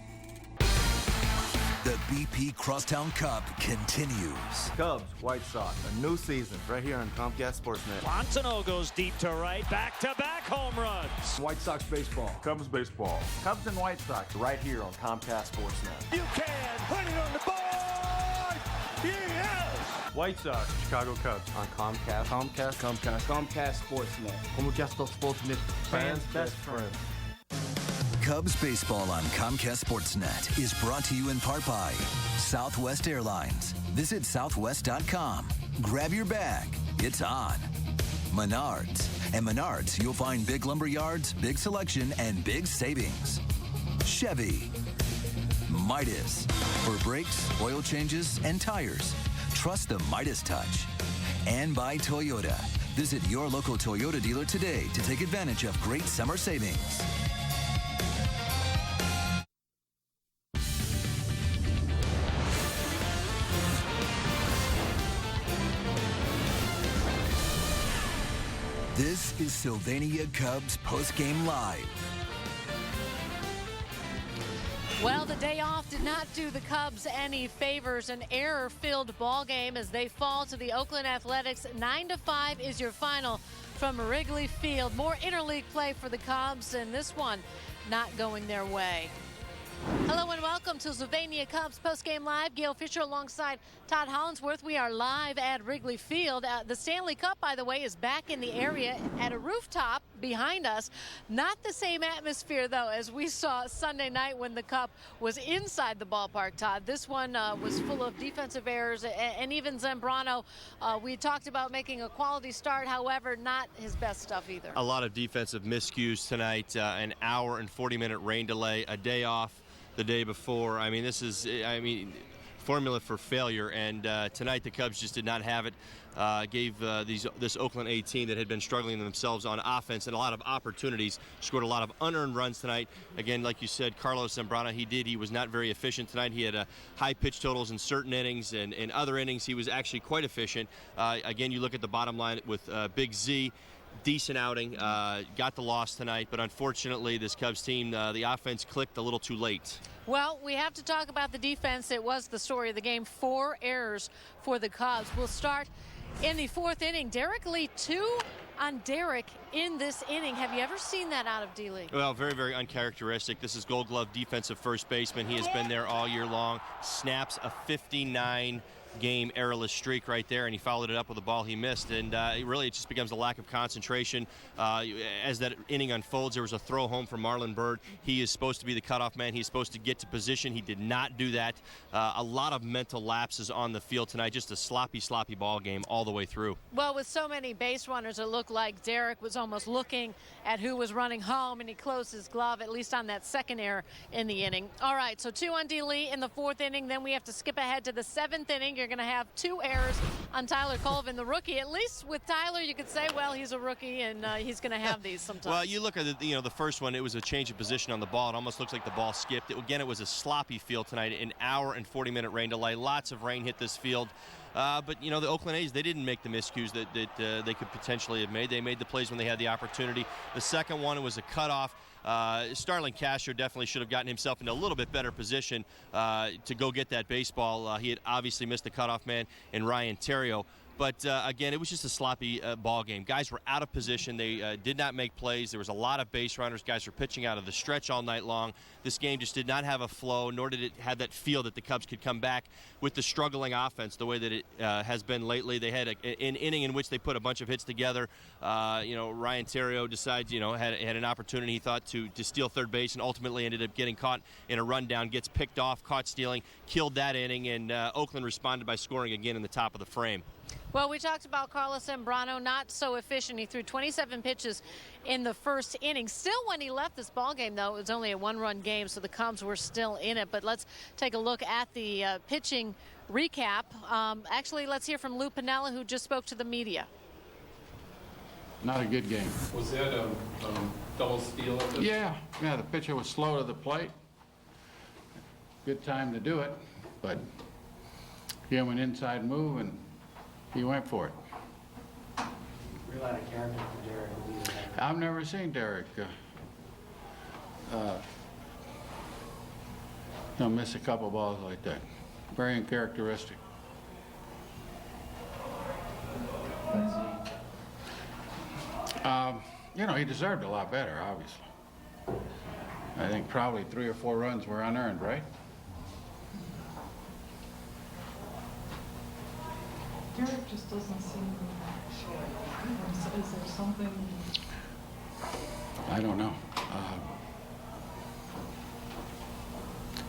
The BP Crosstown Cup continues. Cubs, White Sox, a new season right here on Comcast Sportsnet. Fontenot goes deep to right, back-to-back home runs. White Sox baseball, Cubs baseball, Cubs and White Sox right here on Comcast Sportsnet. You can put it on the board! Yes! White Sox, Chicago Cubs on Comcast Sportsnet. Comcast Sportsnet, fans' best friend. Cubs baseball on Comcast Sportsnet is brought to you in part by Southwest Airlines. Visit southwest.com. Grab your bag. It's on. Menards. At Menards, you'll find big lumber yards, big selection, and big savings. Chevy. Midas. For brakes, oil changes, and tires. Trust the Midas touch. And by Toyota. Visit your local Toyota dealer today to take advantage of great summer savings. This is Sylvania Cubs Postgame Live. Well, the day off did not do the Cubs any favors. An error-filled ball game as they fall to the Oakland Athletics. 9-5 is your final from Wrigley Field. More interleague play for the Cubs, and this one not going their way. Hello and welcome to Sylvania Cubs Postgame Live. Gail Fisher alongside Todd Hollinsworth. We are live at Wrigley Field. The Stanley Cup, by the way, is back in the area at a rooftop behind us. Not the same atmosphere, though, as we saw Sunday night when the Cup was inside the ballpark, Todd. This one was full of defensive errors, and even Zambrano, we talked about making a quality start, however, not his best stuff either. A lot of defensive miscues tonight, an hour and 40-minute rain delay, a day off the day before. I mean, formula for failure, and tonight the Cubs just did not have it. Gave this Oakland A team that had been struggling themselves on offense and a lot of opportunities, scored a lot of unearned runs tonight. Again, like you said, Carlos Zambrano, he was not very efficient tonight. He had high pitch totals in certain innings, and in other innings he was actually quite efficient. Again, you look at the bottom line with Big Z. Decent outing, got the loss tonight, but unfortunately this Cubs team, the offense clicked a little too late. Well, we have to talk about the defense. It was the story of the game. 4 errors for the Cubs. We'll start in the 4th inning. Derek Lee, 2 on Derek in this inning. Have you ever seen that out of D-Lee? Well, very, very uncharacteristic. This is Gold Glove defensive first baseman. He has been there all year long. Snaps a 59-game errorless streak right there, and he followed it up with a ball he missed. And it just becomes a lack of concentration. As that inning unfolds, there was a throw home from Marlon Byrd. He is supposed to be the cutoff man. He's supposed to get to position. He did not do that. A lot of mental lapses on the field tonight. Just a sloppy ball game all the way through. Well, with so many base runners, it looked like Derek was almost looking at who was running home, and he closed his glove, at least on that second error in the inning. All right, so 2 on D-Lee in the 4th inning. Then we have to skip ahead to the 7th inning. You're going to have 2 errors on Tyler Colvin, the rookie. At least with Tyler, you could say, well, he's a rookie, and he's going to have these sometimes. Well, you look at the first one, it was a change of position on the ball. It almost looks like the ball skipped. Again, it was a sloppy field tonight, an hour and 40-minute rain delay. Lots of rain hit this field. But, the Oakland A's, they didn't make the miscues that they could potentially have made. They made the plays when they had the opportunity. The second one, it was a cutoff. Starling Castro definitely should have gotten himself into a little bit better position to go get that baseball. He had obviously missed the cutoff man in Ryan Terrio. But, again, it was just a sloppy ball game. Guys were out of position. They did not make plays. There was a lot of base runners. Guys were pitching out of the stretch all night long. This game just did not have a flow, nor did it have that feel that the Cubs could come back with the struggling offense the way that it has been lately. They had an inning in which they put a bunch of hits together. Ryan Terrio decides, had an opportunity, he thought, to steal third base, and ultimately ended up getting caught in a rundown, gets picked off, caught stealing, killed that inning, and Oakland responded by scoring again in the top of the frame. Well, we talked about Carlos Zambrano, not so efficient. He threw 27 pitches in the first inning. Still, when he left this ball game, though, it was only a 1-run game, so the Cubs were still in it. But let's take a look at the pitching recap. Actually, let's hear from Lou Piniella, who just spoke to the media. Not a good game. Was that a double steal? Yeah, the pitcher was slow to the plate. Good time to do it, but he went inside move, and he went for it. Real out of character for Derek. I've never seen Derek miss a couple balls like that. Very uncharacteristic. He deserved a lot better, obviously. I think probably 3 or 4 runs were unearned, right? Derek just doesn't seem sure. Is there something? I don't know.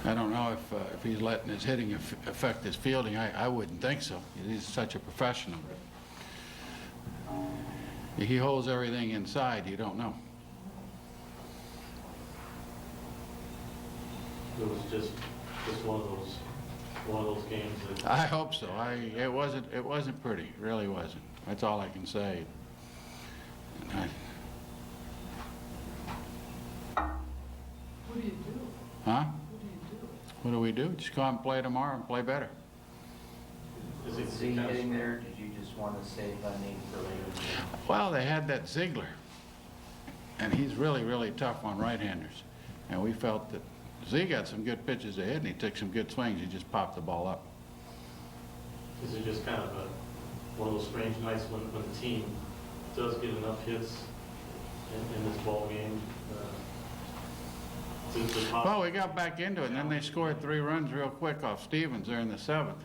I don't know if he's letting his hitting affect his fielding. I wouldn't think so. He's such a professional. He holds everything inside. You don't know. It was just one of those games. I hope so. It wasn't pretty. It really wasn't. That's all I can say. What do you do? Huh? What do you do? What do we do? Just go out and play tomorrow and play better. Is he hitting there? Did you just want to save that name for later? Well, they had that Ziegler, and he's really, really tough on right-handers. And we felt that Z got some good pitches ahead, and he took some good swings. He just popped the ball up. Is it just kind of one of those strange nights when the team does get enough hits in this ball game? Well, we got back into it, and then they scored 3 runs real quick off Stevens there in the 7th.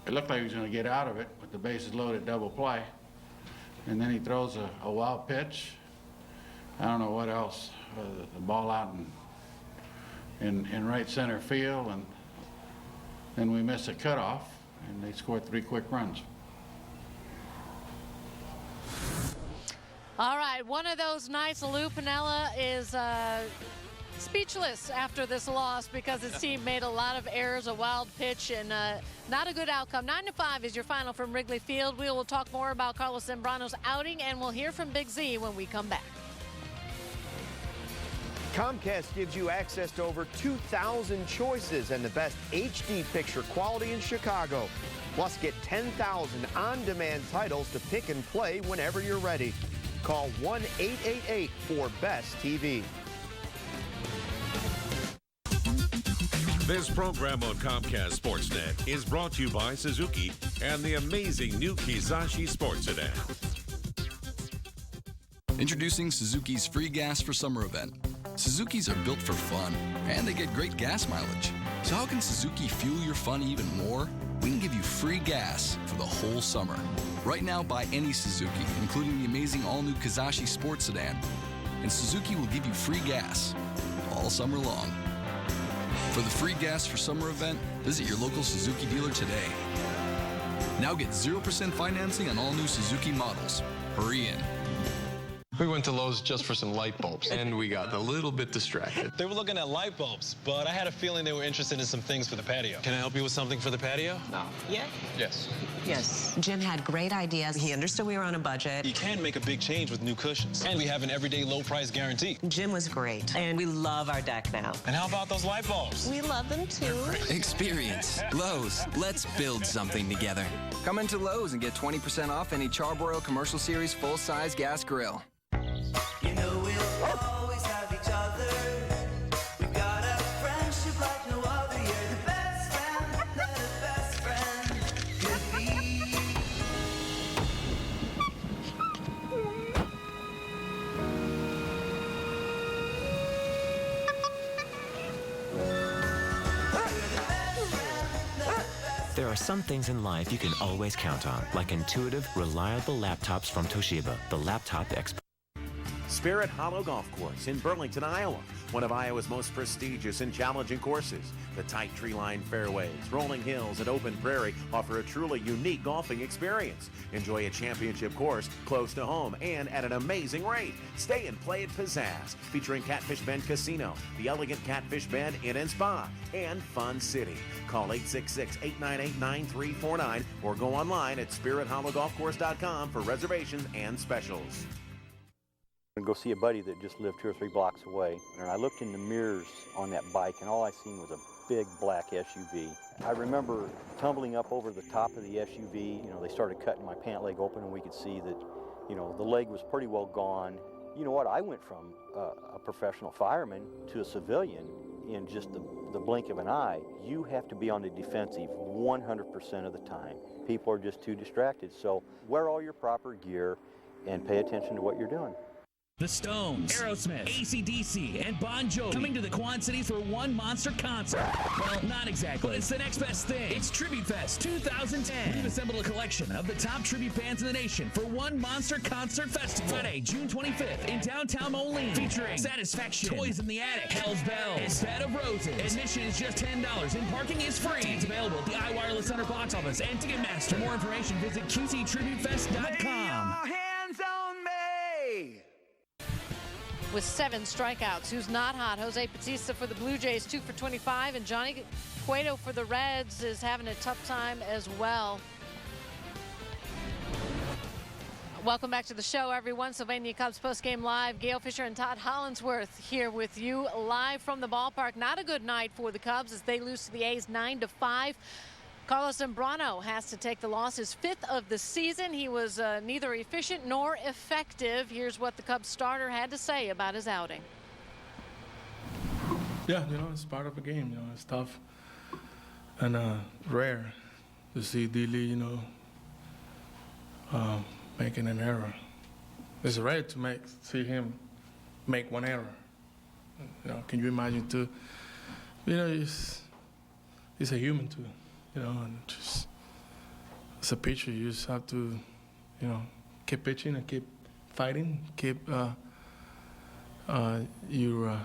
It looked like he was going to get out of it with the bases loaded double play. And then he throws a wild pitch. I don't know what else. The ball out in right center field, and then we missed a cutoff, and they scored 3 quick runs. All right, one of those nights, Lou Piniella is speechless after this loss because his team made a lot of errors, a wild pitch, and not a good outcome. 9-5 is your final from Wrigley Field. We will talk more about Carlos Zambrano's outing, and we'll hear from Big Z when we come back. Comcast gives you access to over 2,000 choices and the best HD picture quality in Chicago. Plus, get 10,000 on-demand titles to pick and play whenever you're ready. Call 1-888-4BEST-TV. This program on Comcast Sportsnet is brought to you by Suzuki and the amazing new Kizashi Sports Sedan. Introducing Suzuki's free gas for summer event. Suzukis are built for fun, and they get great gas mileage. So how can Suzuki fuel your fun even more? We can give you free gas for the whole summer. Right now, buy any Suzuki, including the amazing all-new Kizashi Sports Sedan. And Suzuki will give you free gas all summer long. For the free gas for summer event, visit your local Suzuki dealer today. Now get 0% financing on all new Suzuki models. Hurry in. We went to Lowe's just for some light bulbs, and we got a little bit distracted. They were looking at light bulbs, but I had a feeling they were interested in some things for the patio. Can I help you with something for the patio? No. Yeah? Yes. Yes. Jim had great ideas. He understood we were on a budget. You can make a big change with new cushions, and we have an everyday low price guarantee. Jim was great, and we love our deck now. And how about those light bulbs? We love them too. Experience. Lowe's. Let's build something together. Come into Lowe's and get 20% off any Charbroil Commercial Series full-size gas grill. You know we'll always have each other. We've got a friendship like no other. You're the best friend that a best friend could be. There are some things in life you can always count on, like intuitive, reliable laptops from Toshiba, the laptop expert. Spirit Hollow Golf Course in Burlington, Iowa, one of Iowa's most prestigious and challenging courses. The tight tree-lined fairways, rolling hills, and open prairie offer a truly unique golfing experience. Enjoy a championship course close to home and at an amazing rate. Stay and play at Pizzazz, featuring Catfish Bend Casino, the elegant Catfish Bend Inn and Spa, and Fun City. Call 866-898-9349 or go online at SpiritHollowGolfCourse.com for reservations and specials. And go see a buddy that just lived 2 or 3 blocks away, and I looked in the mirrors on that bike, and all I seen was a big black SUV. I remember tumbling up over the top of the SUV. You know, they started cutting my pant leg open, and we could see that, you know, the leg was pretty well gone. You know what? I went from a professional fireman to a civilian in just the blink of an eye. You have to be on the defensive 100% of the time. People are just too distracted. So wear all your proper gear and pay attention to what you're doing. The Stones, Aerosmith, AC/DC, and Bon Jovi coming to the Quad Cities for one monster concert. Well, not exactly, but it's the next best thing. It's Tribute Fest 2010. We've assembled a collection of the top tribute bands in the nation for one monster concert festival. Friday, June 25th in downtown Moline, featuring Satisfaction, Toys in the Attic, Hell's Bells, Bed of Roses. Admission is just $10 and parking is free. Tickets available at the iWireless Center box office and Ticketmaster. For more information, visit qctributefest.com. Hands on me! With 7 strikeouts, who's not hot? Jose Bautista for the Blue Jays, 2 for 25, and Johnny Cueto for the Reds is having a tough time as well. Welcome back to the show, everyone. Sylvania Cubs postgame live. Gail Fisher and Todd Hollinsworth here with you live from the ballpark. Not a good night for the Cubs as they lose to the A's 9-5. Carlos Zambrano has to take the loss, his 5th of the season. He was neither efficient nor effective. Here's what the Cubs starter had to say about his outing. Yeah, you know, it's part of the game. You know, it's tough and rare to see Dili, you know, making an error. It's rare to see him make one error. You know, can you imagine too? You know, he's a human too. You know, and just as a pitcher, you just have to, you know, keep pitching and keep fighting, keep your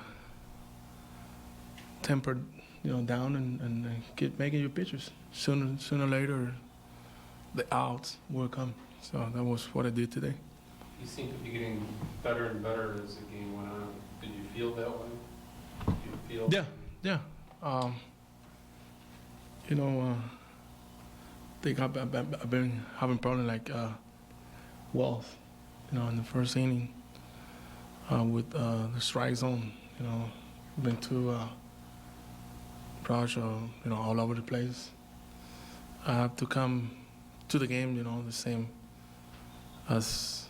temper, you know, down and keep making your pitches. Sooner or later, the outs will come. So that was what I did today. You seem to be getting better and better as the game went on. Did you feel that way? field? Yeah. You know, I think I've been having problems like Wells, you know, in the first inning with the strike zone. You know, been too rush, you know, all over the place. I have to come to the game, you know, the same as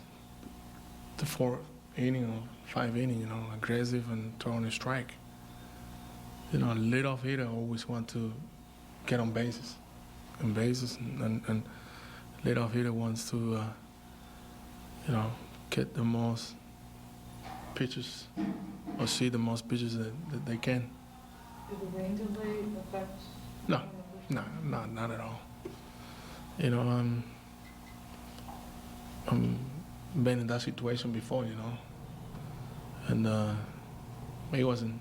the 4th inning or 5th inning, you know, aggressive and throwing a strike. You know, leadoff hitter always want to get on bases, and leadoff hitter wants to, you know, get the most pitches or see the most pitches that they can. Did the rain delay affect? No, not at all. You know, I'm been in that situation before, you know, and it wasn't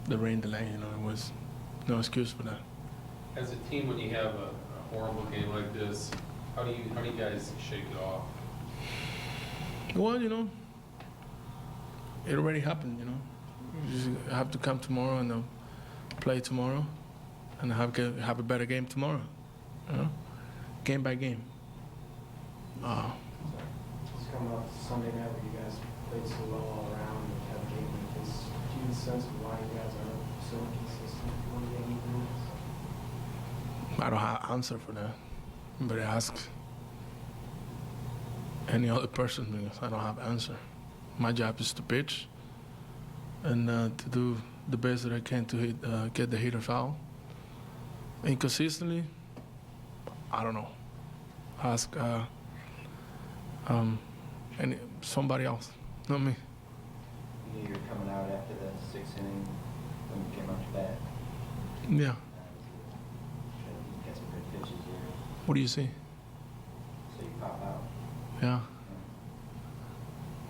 the rain delay, you know, it was no excuse for that. As a team, when you have a horrible game like this, how do you guys shake it off? Well, you know, it already happened, you know. You just have to come tomorrow and play tomorrow and have a better game tomorrow, you know, game by game. Just coming off Sunday night where you guys played so well all around and have a game like this, do you have a sense of why you guys are so inconsistent one game games? I don't have an answer for that, but ask any other person because I don't have an answer. My job is to pitch and to do the best that I can to get the hitters out. Inconsistently, I don't know. Ask somebody else, not me. You knew you were coming out after the 6th inning when you came up to bat. Yeah. Get some good pitches here. What do you see? So you pop out. Yeah.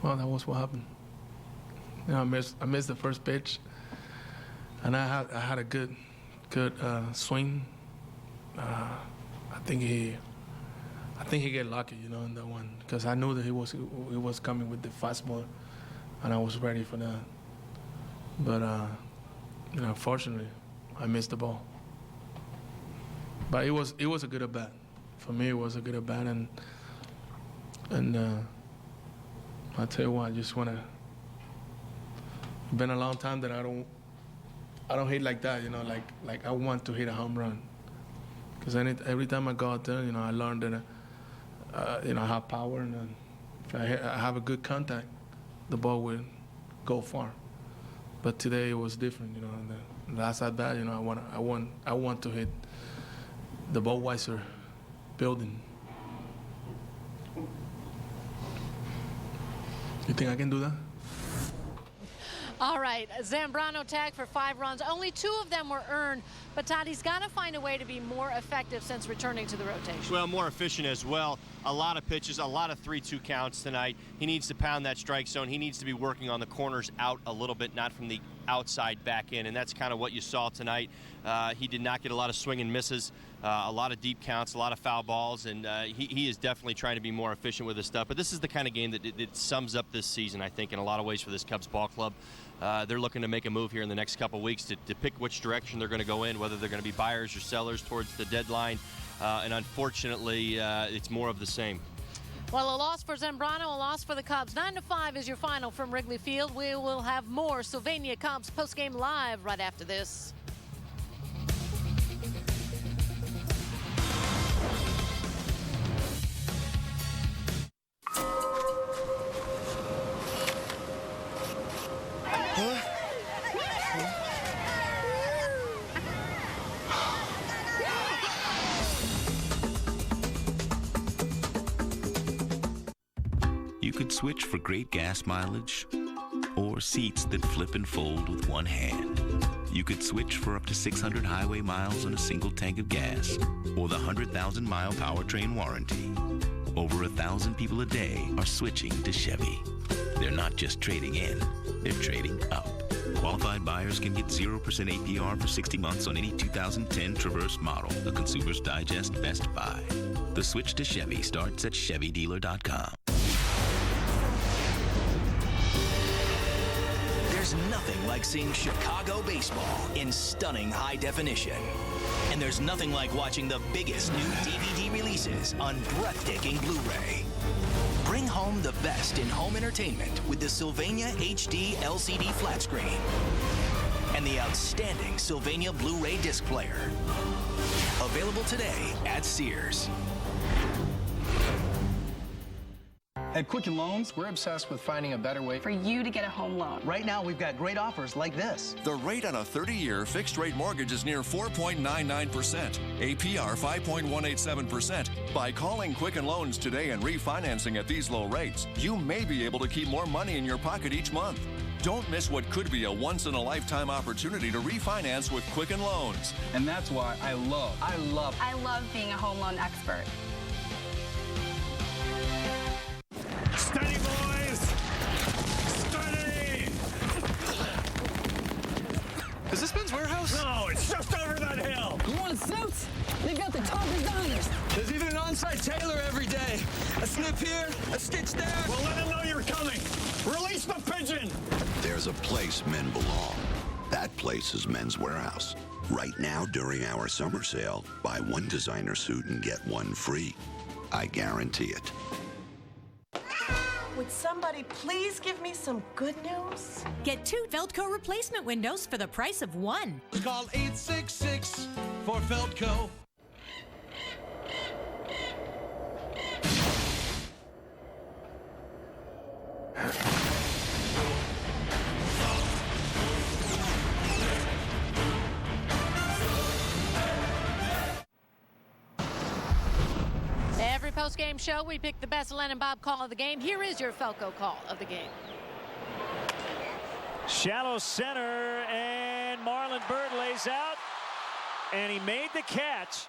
Well, that was what happened. You know, I missed the first pitch, and I had a good swing. I think he get lucky, you know, in that one because I knew that he was coming with the fastball, and I was ready for that. But you know, fortunately, I missed the ball. But it was a good at bat. For me, it was a good at bat, and I tell you what, I just wanna. It's been a long time that I don't hit like that, you know, like I want to hit a home run. Because every time I go out there, you know, I learned that, you know, I have power, and if I have a good contact, the ball will go far. But today it was different, you know. And the last at bat, you know, I want to hit the Budweiser building. You think I can do that? All right, Zambrano tagged for 5 runs. Only 2 of them were earned, but Todd, he's got to find a way to be more effective since returning to the rotation. Well, more efficient as well. A lot of pitches, a lot of 3-2 counts tonight. He needs to pound that strike zone. He needs to be working on the corners out a little bit, not from the outside back in, and that's kind of what you saw tonight. He did not get a lot of swing and misses, a lot of deep counts, a lot of foul balls, and he is definitely trying to be more efficient with his stuff. But this is the kind of game that sums up this season, I think, in a lot of ways for this Cubs ball club. They're looking to make a move here in the next couple weeks to pick which direction they're going to go in, whether they're going to be buyers or sellers towards the deadline. And unfortunately, it's more of the same. Well, a loss for Zambrano, a loss for the Cubs. 9-5 is your final from Wrigley Field. We will have more Sylvania Cubs postgame live right after this. You could switch for great gas mileage or seats that flip and fold with one hand. You could switch for up to 600 highway miles on a single tank of gas or the 100,000-mile powertrain warranty. Over 1,000 people a day are switching to Chevy. They're not just trading in, they're trading up. Qualified buyers can get 0% APR for 60 months on any 2010 Traverse model, the Consumer's Digest Best Buy. The switch to Chevy starts at ChevyDealer.com. There's nothing like seeing Chicago baseball in stunning high definition. And there's nothing like watching the biggest new DVD releases on breathtaking Blu-ray. Bring home the best in home entertainment with the Sylvania HD LCD flat screen and the outstanding Sylvania Blu-ray disc player. Available today at Sears. At Quicken Loans, we're obsessed with finding a better way for you to get a home loan. Right now, we've got great offers like this. The rate on a 30-year fixed-rate mortgage is near 4.99%. APR 5.187%. By calling Quicken Loans today and refinancing at these low rates, you may be able to keep more money in your pocket each month. Don't miss what could be a once-in-a-lifetime opportunity to refinance with Quicken Loans. And that's why I love being a home loan expert. Steady, boys! Steady! Is this Ben's warehouse? No, it's just over that hill! You want suits? They've got the top designers. There's even an on-site tailor every day. A snip here, a stitch there. Well, let them know you're coming. Release the pigeon! There's a place men belong. That place is Men's Warehouse. Right now, during our summer sale, buy one designer suit and get one free. I guarantee it. Would somebody please give me some good news? Get 2 Feltco replacement windows for the price of 1. Call 866 for Feltco. Every post-game show, we pick the best Len and Bob call of the game. Here is your Felco call of the game. Shallow center, and Marlon Byrd lays out, and he made the catch.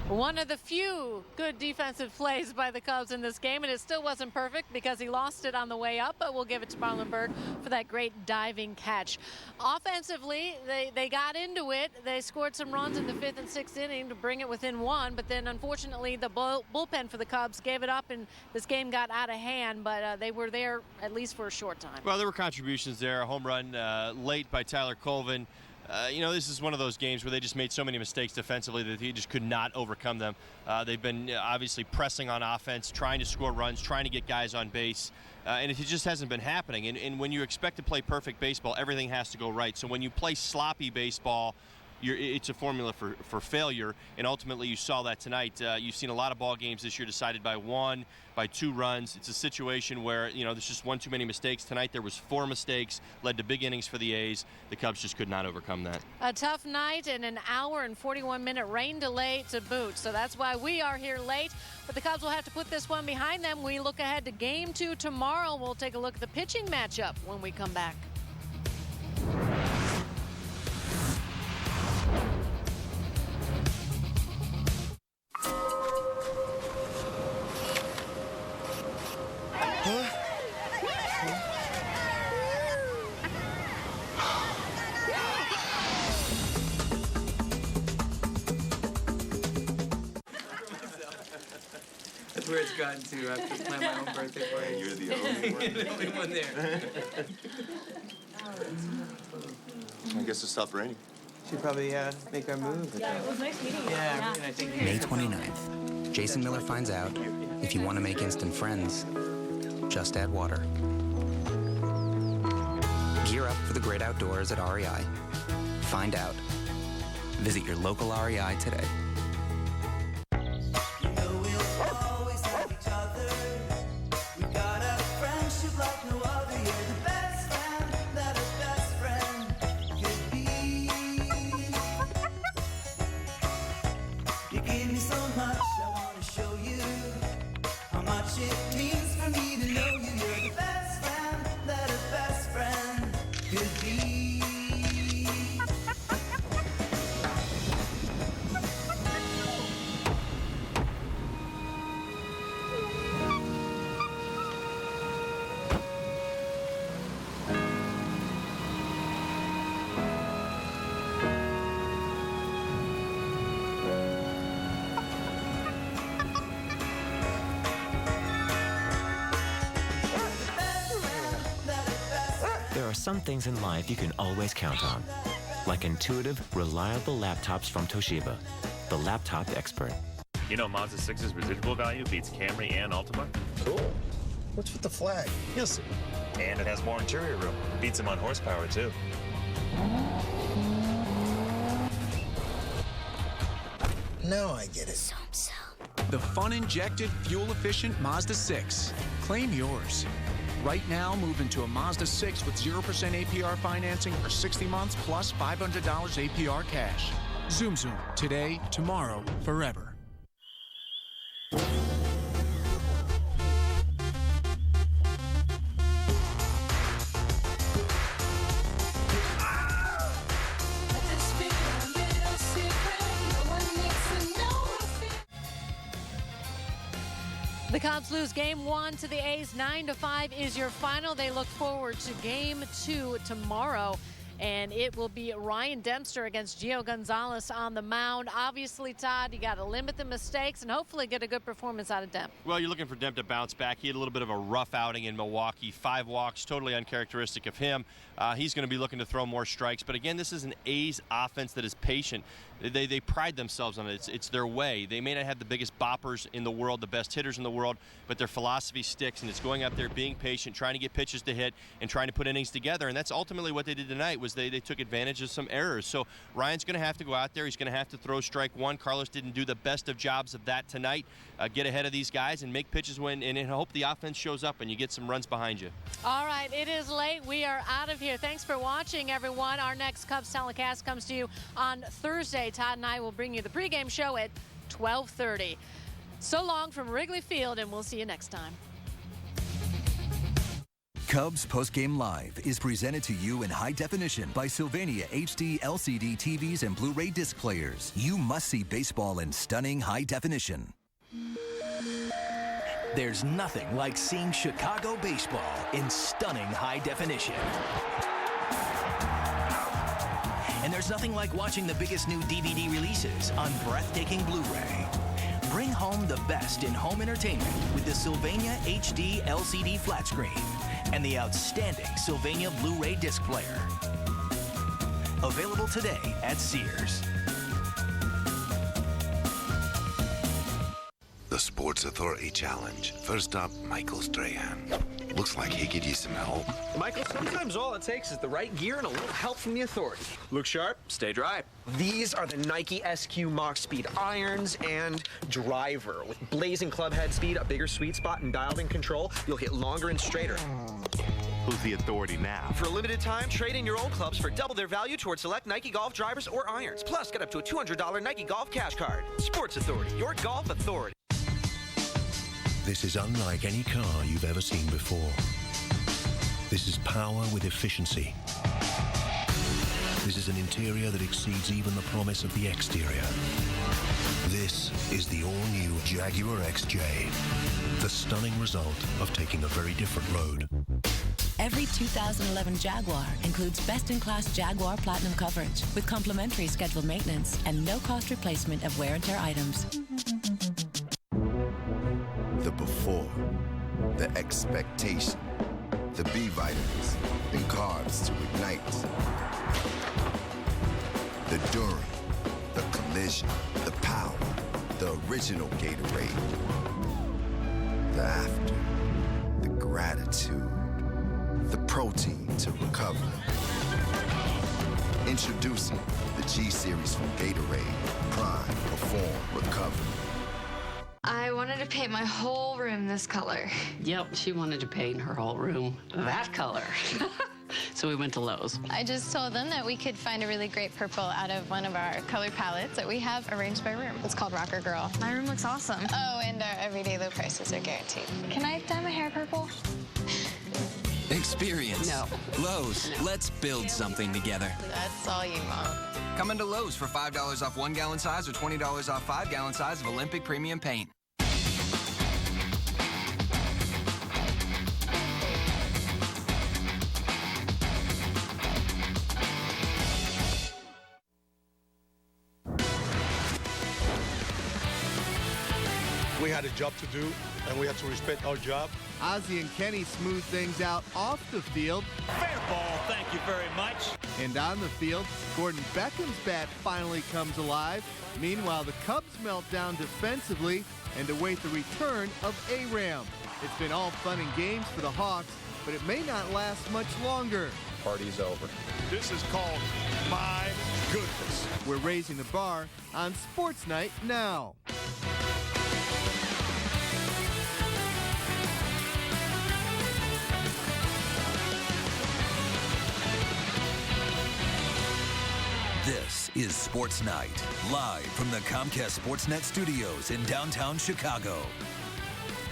One of the few good defensive plays by the Cubs in this game, and it still wasn't perfect because he lost it on the way up, but we'll give it to Marlon Byrd for that great diving catch. Offensively, they got into it. They scored some runs in the 5th and 6th inning to bring it within 1, but then unfortunately the bullpen for the Cubs gave it up, and this game got out of hand, but they were there at least for a short time. Well, there were contributions there. A home run late by Tyler Colvin. You know, this is one of those games where they just made so many mistakes defensively that he just could not overcome them. They've been obviously pressing on offense, trying to score runs, trying to get guys on base, and it just hasn't been happening. And when you expect to play perfect baseball, everything has to go right. So when you play sloppy baseball, it's a formula for failure, and ultimately you saw that tonight. You've seen a lot of ball games this year decided by 1, by 2 runs. It's a situation where, you know, there's just one too many mistakes. Tonight there was 4 mistakes, led to big innings for the A's. The Cubs just could not overcome that. A tough night and an hour and 41-minute rain delay to boot, so that's why we are here late. But the Cubs will have to put this one behind them. We look ahead to Game 2 tomorrow. We'll take a look at the pitching matchup when we come back. That's where it's gotten to after playing my own birthday party. You're the only one. The only one there. I guess it's stopped raining. Should probably make our move. Yeah, it was nice meeting you. Yeah, really nice meeting you. May 29th. Jason Miller finds out if you want to make instant friends, just add water. Gear up for the great outdoors at REI. Find out. Visit your local REI today. There are some things in life you can always count on, like intuitive, reliable laptops from Toshiba, the laptop expert. You know Mazda 6's residual value beats Camry and Altima? Cool. What's with the flag? You'll see. And it has more interior room. Beats them on horsepower, too. Now I get it. The fun-injected, fuel-efficient Mazda 6. Claim yours. Right now, move into a Mazda 6 with 0% APR financing for 60 months plus $500 APR cash. Zoom Zoom. Today, tomorrow, forever. The Cubs lose Game 1 to the A's. 9-5 is your final. They look forward to Game 2 tomorrow. And it will be Ryan Dempster against Gio Gonzalez on the mound. Obviously, Todd, you got to limit the mistakes and hopefully get a good performance out of Demp. Well, you're looking for Demp to bounce back. He had a little bit of a rough outing in Milwaukee. 5 walks, totally uncharacteristic of him. He's going to be looking to throw more strikes. But again, this is an A's offense that is patient. They pride themselves on it. It's their way. They may not have the biggest boppers in the world, the best hitters in the world, but their philosophy sticks, and it's going out there, being patient, trying to get pitches to hit, and trying to put innings together. And that's ultimately what they did tonight. Was they took advantage of some errors. So Ryan's going to have to go out there. He's going to have to throw strike one. Carlos didn't do the best of jobs of that tonight. Get ahead of these guys and make pitches when, and hope the offense shows up and you get some runs behind you. All right, it is late. We are out of here. Thanks for watching, everyone. Our next Cubs telecast comes to you on Thursday. Todd and I will bring you the pregame show at 12:30. So long from Wrigley Field, and we'll see you next time. Cubs Postgame Live is presented to you in high definition by Sylvania HD LCD TVs and Blu-ray disc players. You must see baseball in stunning high definition. There's nothing like seeing Chicago baseball in stunning high definition. And there's nothing like watching the biggest new DVD releases on breathtaking Blu-ray. Bring home the best in home entertainment with the Sylvania HD LCD flat screen and the outstanding Sylvania Blu-ray disc player. Available today at Sears. The Sports Authority Challenge. First up, Michael Strahan. Looks like he could use some help. Michael, sometimes all it takes is the right gear and a little help from the authority. Look sharp, stay dry. These are the Nike SQ Mach Speed irons and driver. With blazing club head speed, a bigger sweet spot, and dialed-in control, you'll hit longer and straighter. Who's the authority now? For a limited time, trade in your old clubs for double their value towards select Nike golf drivers or irons. Plus, get up to a $200 Nike Golf Cash Card. Sports Authority, your golf authority. This is unlike any car you've ever seen before. This is power with efficiency. This is an interior that exceeds even the promise of the exterior. This is the all-new Jaguar XJ, the stunning result of taking a very different road. Every 2011 Jaguar includes best-in-class Jaguar Platinum coverage with complimentary scheduled maintenance and no-cost replacement of wear and tear items. The before, the expectation, the B vitamins and carbs to ignite. The during, the collision, the power, the original Gatorade. The after, the gratitude, the protein to recover. Introducing the G-Series from Gatorade, Prime, Perform, Recover. I wanted to paint my whole room this color. Yep, she wanted to paint her whole room that color. So we went to Lowe's. I just told them that we could find a really great purple out of one of our color palettes that we have arranged by room. It's called Rocker Girl. My room looks awesome. Oh, and our everyday low prices are guaranteed. Can I dye my hair purple? Experience. No. Lowe's. Let's build something together. That's all you want. Come into Lowe's for $5 off 1 gallon size or $20 off 5 gallon size of Olympic Premium Paint. We had a job to do. and we have to respect our job. Ozzie and Kenny smooth things out off the field. Fair ball, thank you very much. And on the field, Gordon Beckham's bat finally comes alive. Meanwhile, the Cubs melt down defensively and await the return of Aram. It's been all fun and games for the Hawks, but it may not last much longer. Party's over. This is called My Goodness. We're raising the bar on Sports Night now. This is Sports Night, live from the Comcast Sportsnet studios in downtown Chicago.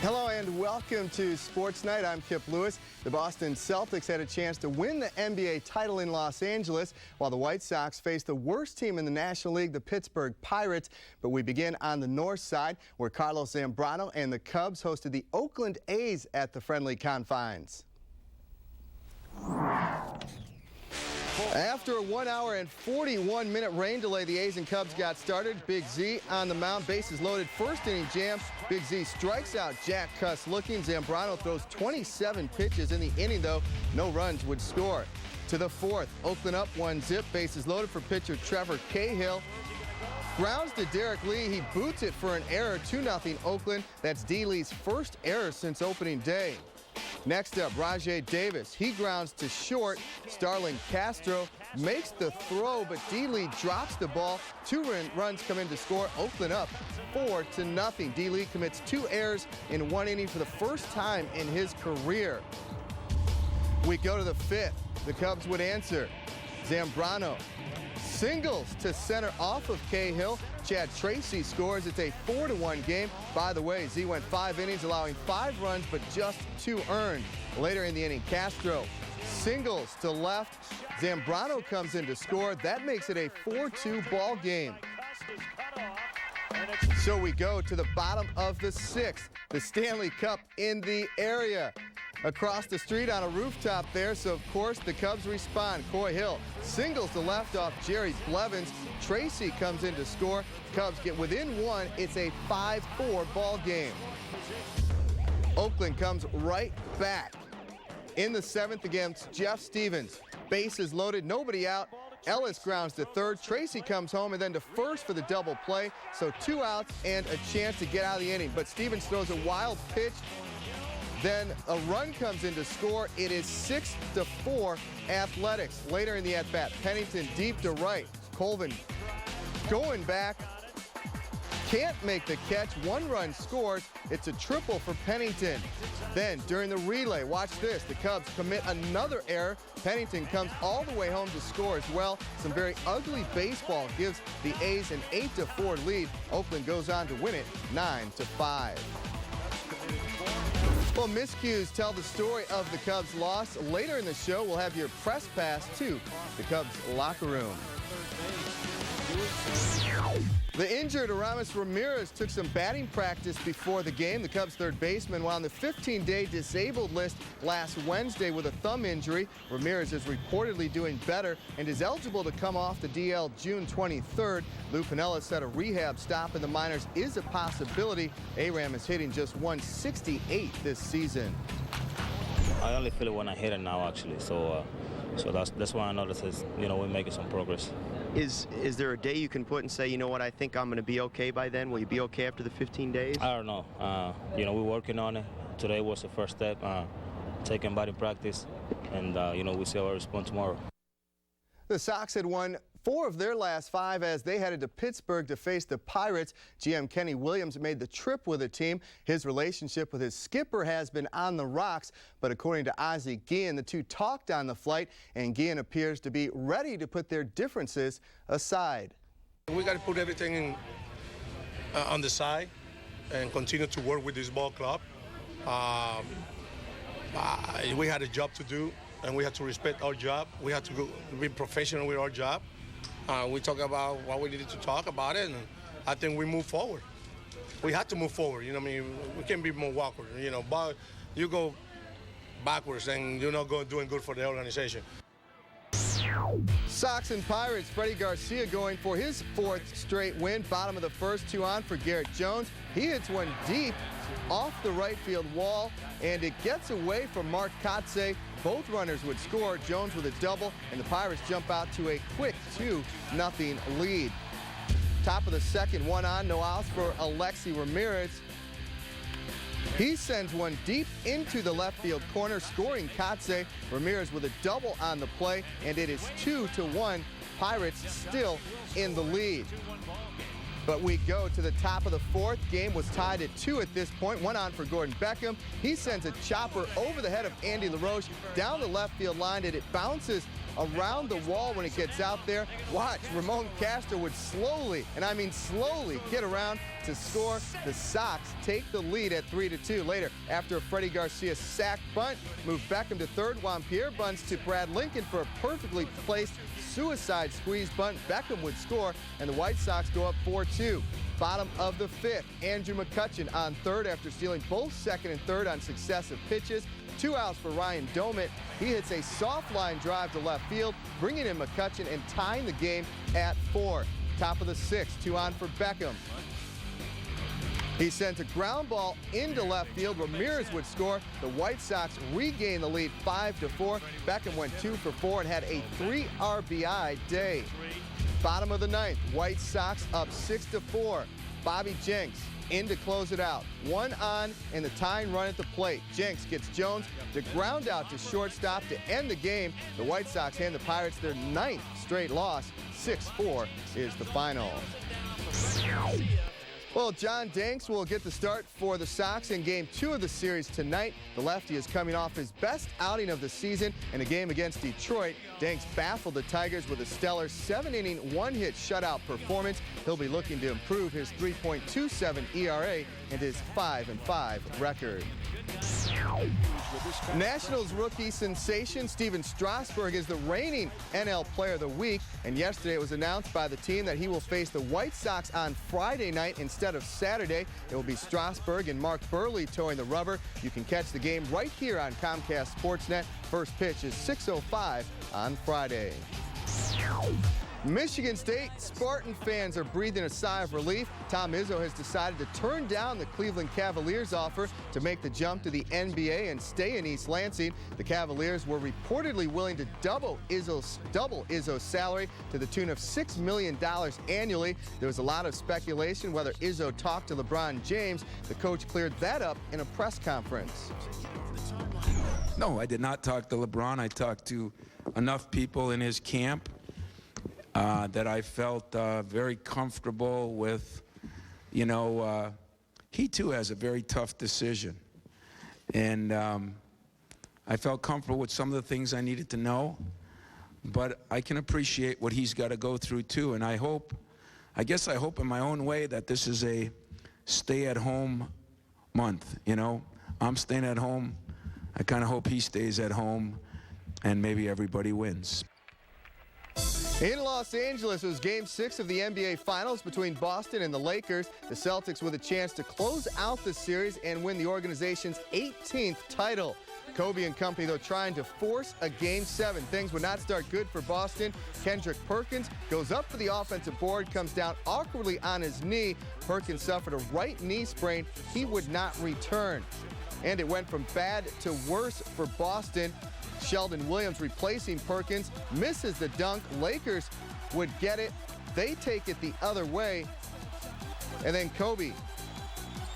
Hello and welcome to Sports Night. I'm Kip Lewis. The Boston Celtics had a chance to win the NBA title in Los Angeles, while the White Sox faced the worst team in the National League, the Pittsburgh Pirates. But we begin on the north side, where Carlos Zambrano and the Cubs hosted the Oakland A's at the friendly confines. After a 1 hour and 41-minute rain delay, the A's and Cubs got started. Big Z on the mound, bases loaded, first inning jam. Big Z strikes out Jack Cuss looking. Zambrano throws 27 pitches in the inning, though no runs would score. To the fourth, Oakland up 1-0, bases loaded for pitcher Trevor Cahill. Grounds to Derek Lee. He boots it for an error, 2-0 Oakland. That's D. Lee's first error since opening day. Next up, Rajay Davis. He grounds to short. Starling Castro makes the throw, but D. Lee drops the ball. 2 runs come in to score. Oakland up 4-0. D. Lee commits 2 errors in 1 inning for the first time in his career. We go to the 5th. The Cubs would answer. Zambrano singles to center off of Cahill. Chad Tracy scores. It's a 4-1 game. By the way, Z went 5 innings, allowing 5 runs, but just 2 earned. Later in the inning, Castro singles to left. Zambrano comes in to score. That makes it a 4-2 ball game. So we go to the bottom of the 6th. The Stanley Cup in the area. Across the street on a rooftop there, so of course the Cubs respond. Coy Hill singles to left off Jerry Blevins. Tracy comes in to score. Cubs get within 1. It's a 5-4 ball game. Oakland comes right back in the 7th against Jeff Stevens. Bases loaded, nobody out. Ellis grounds to third. Tracy comes home and then to first for the double play. So 2 outs and a chance to get out of the inning. But Stevens throws a wild pitch. Then a run comes in to score. It is 6-4 Athletics. Later in the at-bat, Pennington deep to right. Colvin going back. Can't make the catch. 1 run scores. It's a triple for Pennington. Then during the relay, watch this. The Cubs commit another error. Pennington comes all the way home to score as well. Some very ugly baseball gives the A's an 8-4 lead. Oakland goes on to win it 9-5. Well, miscues tell the story of the Cubs' loss. Later in the show, we'll have your press pass to the Cubs' locker room. The injured Aramis Ramirez took some batting practice before the game. The Cubs' third baseman, while on the 15-day disabled list last Wednesday with a thumb injury, Ramirez is reportedly doing better and is eligible to come off the DL June 23rd. Lou Piniella said a rehab stop in the minors is a possibility. Aram is hitting just 168 this season. I only feel it when I hit it now, actually. So that's why I know that says, we're making some progress. Is there a day you can put and say, you know what, I think I'm going to be okay by then? Will you be okay after the 15 days? I don't know. We're working on it. Today was the first step, taking batting practice, and we'll see how I respond tomorrow. The Sox had won 4 of their last 5 as they headed to Pittsburgh to face the Pirates. GM Kenny Williams made the trip with the team. His relationship with his skipper has been on the rocks, but according to Ozzie Guillen, the two talked on the flight, and Guillen appears to be ready to put their differences aside. We got to put everything on the side and continue to work with this ball club. We had a job to do, and we have to respect our job. We have to be professional with our job. We talk about what we needed to talk about it, and I think we move forward. We have to move forward. We can't be more backward. But you go backwards, and you're not doing good for the organization. Sox and Pirates, Freddie Garcia going for his 4th straight win. Bottom of the first, 2 on for Garrett Jones. He hits one deep off the right field wall, and it gets away from Mark Kotze. Both runners would score, Jones with a double, and the Pirates jump out to a quick 2-0 lead. Top of the second, one on, no outs for Alexi Ramirez. He sends one deep into the left field corner, scoring Kotze. Ramirez with a double on the play, and it is 2-1. Pirates still in the lead. But we go to the top of the fourth. Game was tied at 2 at this point. One on for Gordon Beckham. He sends a chopper over the head of Andy LaRoche down the left field line, and it bounces around the wall when it gets out there. Watch, Ramon Castro would slowly, and I mean slowly, get around to score. The Sox take the lead at 3-2. Later, after a Freddie Garcia sack bunt, move Beckham to third. Juan Pierre bunts to Brad Lincoln for a perfectly placed suicide squeeze bunt. Beckham would score, and the White Sox go up 4-2. Bottom of the fifth, Andrew McCutchen on third after stealing both second and third on successive pitches. 2 outs for Ryan Domit. He hits a soft line drive to left field, bringing in McCutchen and tying the game at 4. Top of the sixth, 2 on for Beckham. He sends a ground ball into left field. Ramirez would score. The White Sox regain the lead 5-4. Beckham went 2 for 4 and had a 3 RBI day. Bottom of the ninth, White Sox up 6-4. Bobby Jenks in to close it out. 1 on and the tying run at the plate. Jenks gets Jones to ground out to shortstop to end the game. The White Sox hand the Pirates their 9th straight loss. 6-4 is the final. Well, John Danks will get the start for the Sox in Game 2 of the series tonight. The lefty is coming off his best outing of the season in a game against Detroit. Danks baffled the Tigers with a stellar 7-inning, 1-hit shutout performance. He'll be looking to improve his 3.27 ERA and his 5-5 record. Nationals rookie sensation Steven Strasburg is the reigning NL Player of the Week, and yesterday it was announced by the team that he will face the White Sox on Friday night instead of Saturday. It will be Strasburg and Mark Burley towing the rubber. You can catch the game right here on Comcast Sportsnet. First pitch is 6:05 on Friday. Michigan State Spartan fans are breathing a sigh of relief. Tom Izzo has decided to turn down the Cleveland Cavaliers' offer to make the jump to the NBA and stay in East Lansing. The Cavaliers were reportedly willing to double Izzo's salary to the tune of $6 million annually. There was a lot of speculation whether Izzo talked to LeBron James. The coach cleared that up in a press conference. No, I did not talk to LeBron. I talked to enough people in his camp that I felt very comfortable with. You know, he too has a very tough decision. And I felt comfortable with some of the things I needed to know. But I can appreciate what he's got to go through too. And I guess I hope in my own way that this is a stay-at-home month, you know. I'm staying at home. I kind of hope he stays at home and maybe everybody wins. In Los Angeles, it was Game 6 of the NBA Finals between Boston and the Lakers. The Celtics with a chance to close out the series and win the organization's 18th title. Kobe and company, though, trying to force a Game 7. Things would not start good for Boston. Kendrick Perkins goes up for the offensive board, comes down awkwardly on his knee. Perkins suffered a right knee sprain. He would not return. And it went from bad to worse for Boston. Sheldon Williams replacing Perkins, misses the dunk. Lakers would get it. They take it the other way. And then Kobe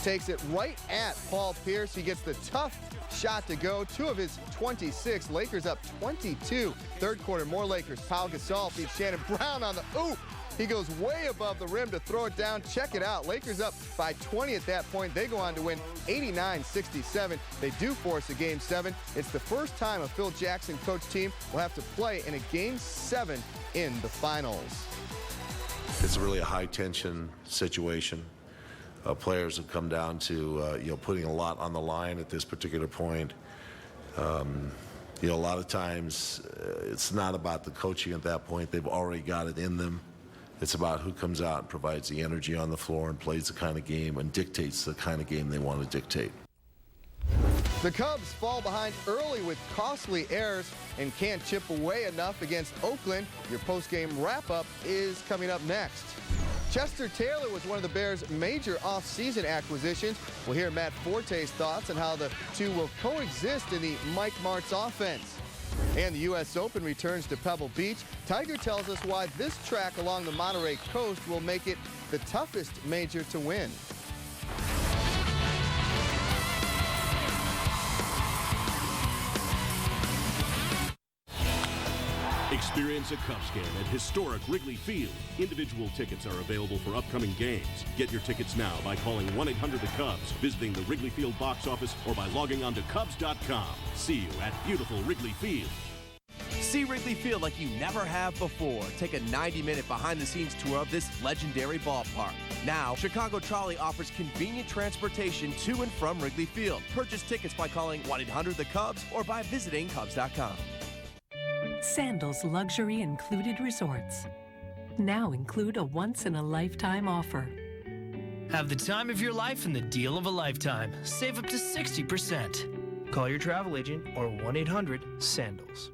takes it right at Paul Pierce. He gets the tough shot to go. 2 of his 26. Lakers up 22. Third quarter, more Lakers. Pau Gasol feeds Shannon Brown on the oop. He goes way above the rim to throw it down. Check it out. Lakers up by 20 at that point. They go on to win 89-67. They do force a Game 7. It's the first time a Phil Jackson coach team will have to play in a Game 7 in the finals. It's really a high-tension situation. Players have come down to putting a lot on the line at this particular point. A lot of times it's not about the coaching at that point. They've already got it in them. It's about who comes out and provides the energy on the floor and plays the kind of game and dictates the kind of game they want to dictate. The Cubs fall behind early with costly errors and can't chip away enough against Oakland. Your post-game wrap-up is coming up next. Chester Taylor was one of the Bears' major offseason acquisitions. We'll hear Matt Forte's thoughts on how the two will coexist in the Mike Martz offense. And the U.S. Open returns to Pebble Beach. Tiger tells us why this track along the Monterey coast will make it the toughest major to win. Experience a Cubs game at historic Wrigley Field. Individual tickets are available for upcoming games. Get your tickets now by calling 1-800-THE-CUBS, visiting the Wrigley Field box office, or by logging on to Cubs.com. See you at beautiful Wrigley Field. See Wrigley Field like you never have before. Take a 90-minute behind-the-scenes tour of this legendary ballpark. Now, Chicago Trolley offers convenient transportation to and from Wrigley Field. Purchase tickets by calling 1-800-THE-CUBS or by visiting Cubs.com. Sandals Luxury Included Resorts now include a once-in-a-lifetime offer. Have the time of your life and the deal of a lifetime. Save up to 60%. Call your travel agent or 1-800-SANDALS.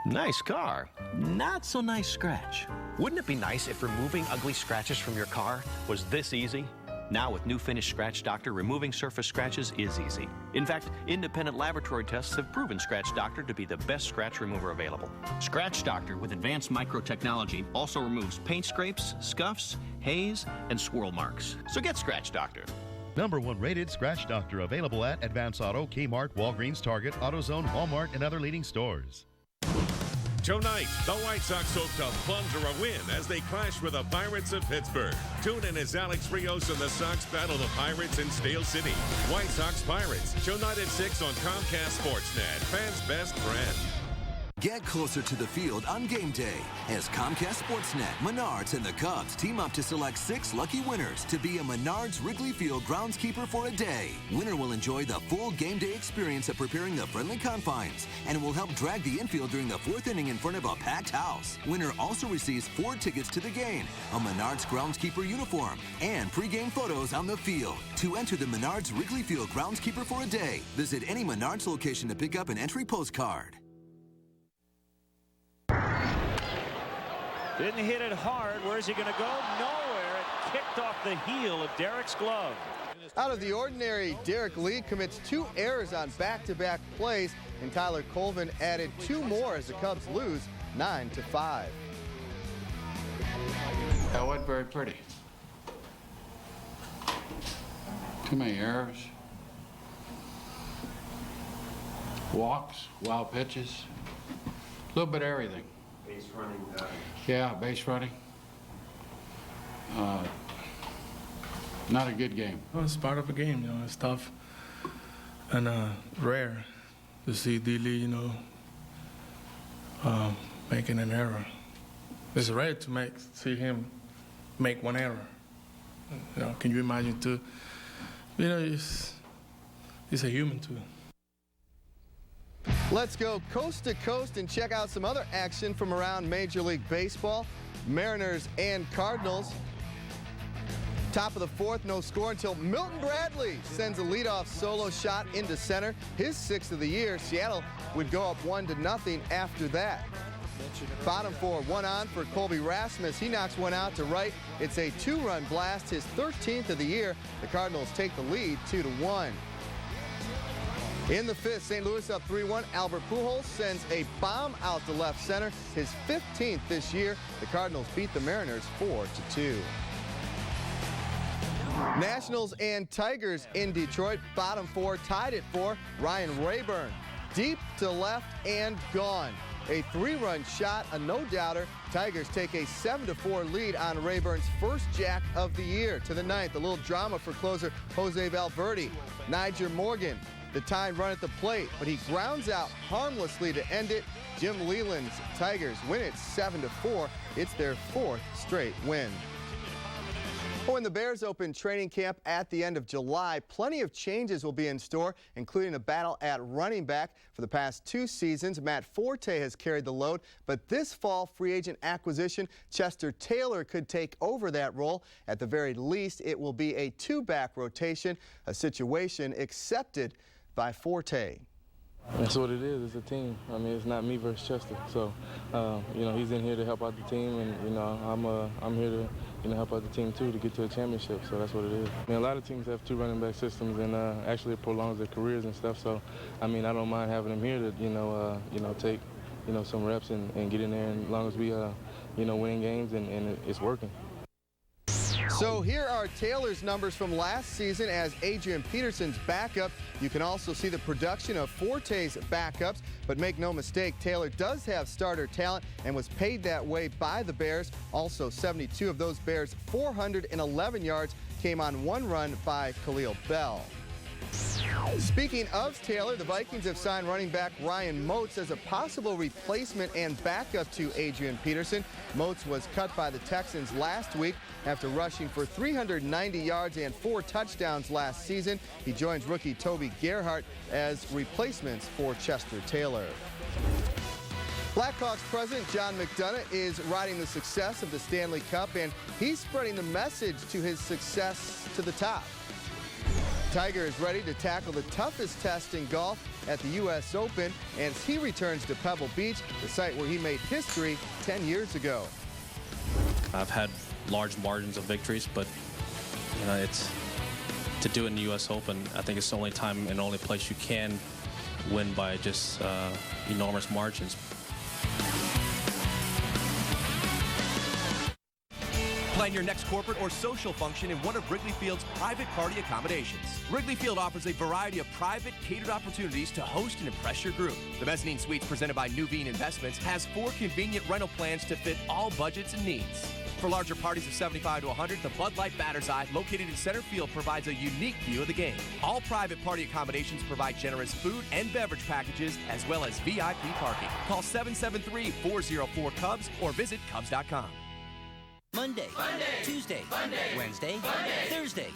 Nice car. Not so nice scratch. Wouldn't it be nice if removing ugly scratches from your car was this easy? Now with new Finish Scratch Doctor, removing surface scratches is easy. In fact, independent laboratory tests have proven Scratch Doctor to be the best scratch remover available. Scratch Doctor with advanced microtechnology also removes paint scrapes, scuffs, haze, and swirl marks. So get Scratch Doctor. #1 rated Scratch Doctor, available at Advance Auto, Kmart, Walgreens, Target, AutoZone, Walmart, and other leading stores. Tonight, the White Sox hope to plunder a win as they clash with the Pirates of Pittsburgh. Tune in as Alex Rios and the Sox battle the Pirates in Steel City. White Sox Pirates, tonight at 6 on Comcast Sportsnet, fans' best friend. Get closer to the field on game day as Comcast Sportsnet, Menards, and the Cubs team up to select 6 lucky winners to be a Menards Wrigley Field groundskeeper for a day. Winner will enjoy the full game day experience of preparing the friendly confines and will help drag the infield during the 4th inning in front of a packed house. Winner also receives 4 tickets to the game, a Menards groundskeeper uniform, and pregame photos on the field. To enter the Menards Wrigley Field groundskeeper for a day, visit any Menards location to pick up an entry postcard. Didn't hit it hard. Where's he going to go? Nowhere. It kicked off the heel of Derek's glove. Out of the ordinary, Derek Lee commits 2 errors on back-to-back plays, and Tyler Colvin added 2 more as the Cubs lose 9-5. That wasn't very pretty. Too many errors. Walks, wild pitches, a little bit of everything. Base running. Yeah, base running. Not a good game. Well, it's part of a game, it's tough and rare to see D-Lee, making an error. It's rare to see him make 1 error. Can you imagine too? He's a human too. Let's go coast to coast and check out some other action from around Major League Baseball. Mariners and Cardinals. Top of the 4th, no score until Milton Bradley sends a leadoff solo shot into center. His 6th of the year. Seattle would go up 1-0 after that. Bottom 4, 1 on for Colby Rasmus. He knocks one out to right. It's a 2-run blast, his 13th of the year. The Cardinals take the lead 2-1. In the 5th, St. Louis up 3-1. Albert Pujols sends a bomb out to left center, his 15th this year. The Cardinals beat the Mariners 4-2. Nationals and Tigers in Detroit. Bottom 4 tied at 4. Ryan Rayburn deep to left and gone. A 3-run shot, a no-doubter. Tigers take a 7-4 lead on Rayburn's first jack of the year. To the 9th, a little drama for closer Jose Valverde. Niger Morgan, the tying run at the plate, but he grounds out harmlessly to end it. Jim Leland's Tigers win it 7-4. It's their 4th straight win. When the Bears open training camp at the end of July, plenty of changes will be in store, including a battle at running back. For the past 2 seasons, Matt Forte has carried the load, but this fall free agent acquisition, Chester Taylor could take over that role. At the very least, it will be a 2-back rotation, a situation accepted by Forte. That's what it is. It's a team. I mean, it's not me versus Chester. So, you know, he's in here to help out the team, and you know, I'm here to help out the team too to get to a championship. So that's what it is. I mean, a lot of teams have 2 running back systems, and actually it prolongs their careers and stuff. So, I mean, I don't mind having them here to take some reps and get in there. And as long as we winning games and it's working. So here are Taylor's numbers from last season as Adrian Peterson's backup. You can also see the production of Forte's backups, but make no mistake, Taylor does have starter talent and was paid that way by the Bears. Also, 72 of those Bears' 411 yards came on 1 run by Khalil Bell. Speaking of Taylor, the Vikings have signed running back Ryan Moats as a possible replacement and backup to Adrian Peterson. Moats was cut by the Texans last week after rushing for 390 yards and 4 touchdowns last season. He joins rookie Toby Gerhart as replacements for Chester Taylor. Blackhawks president John McDonough is riding the success of the Stanley Cup, and he's spreading the message to his success to the top. Tiger is ready to tackle the toughest test in golf at the U.S. Open as he returns to Pebble Beach, the site where he made history 10 years ago. I've had large margins of victories, but you know, it's to do it in the U.S. Open. I think it's the only time and only place you can win by just enormous margins. Plan your next corporate or social function in one of Wrigley Field's private party accommodations. Wrigley Field offers a variety of private, catered opportunities to host and impress your group. The Mezzanine Suites presented by Nuveen Investments has 4 convenient rental plans to fit all budgets and needs. For larger parties of 75 to 100, the Bud Light Batter's Eye, located in center field, provides a unique view of the game. All private party accommodations provide generous food and beverage packages, as well as VIP parking. Call 773-404-CUBS or visit Cubs.com. Monday, Tuesday, Wednesday, Thursday.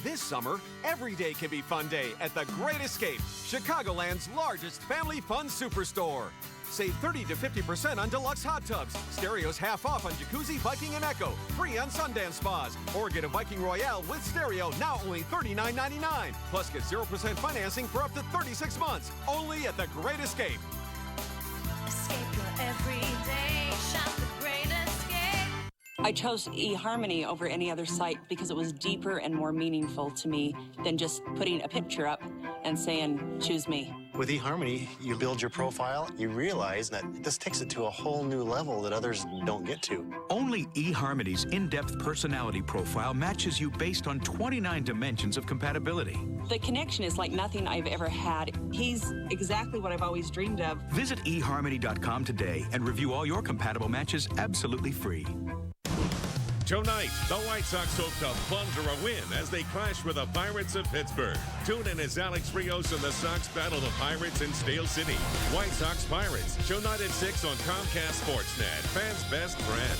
This summer, every day can be fun day at The Great Escape, Chicagoland's largest family fun superstore. Save 30 to 50% on deluxe hot tubs, stereos half off on Jacuzzi, Viking, and Echo, free on Sundance spas, or get a Viking Royale with stereo, now only $39.99. Plus get 0% financing for up to 36 months, only at The Great Escape. Escape your everyday, shop The Great Escape. I chose eHarmony over any other site because it was deeper and more meaningful to me than just putting a picture up and saying, choose me. With eHarmony, you build your profile, you realize that this takes it to a whole new level that others don't get to. Only eHarmony's in-depth personality profile matches you based on 29 dimensions of compatibility. The connection is like nothing I've ever had. He's exactly what I've always dreamed of. Visit eHarmony.com today and review all your compatible matches absolutely free. Tonight, the White Sox hope to plunder a win as they clash with the Pirates of Pittsburgh. Tune in as Alex Rios and the Sox battle the Pirates in Steel City. White Sox Pirates, show night at 6 on Comcast Sportsnet, fans' best friend.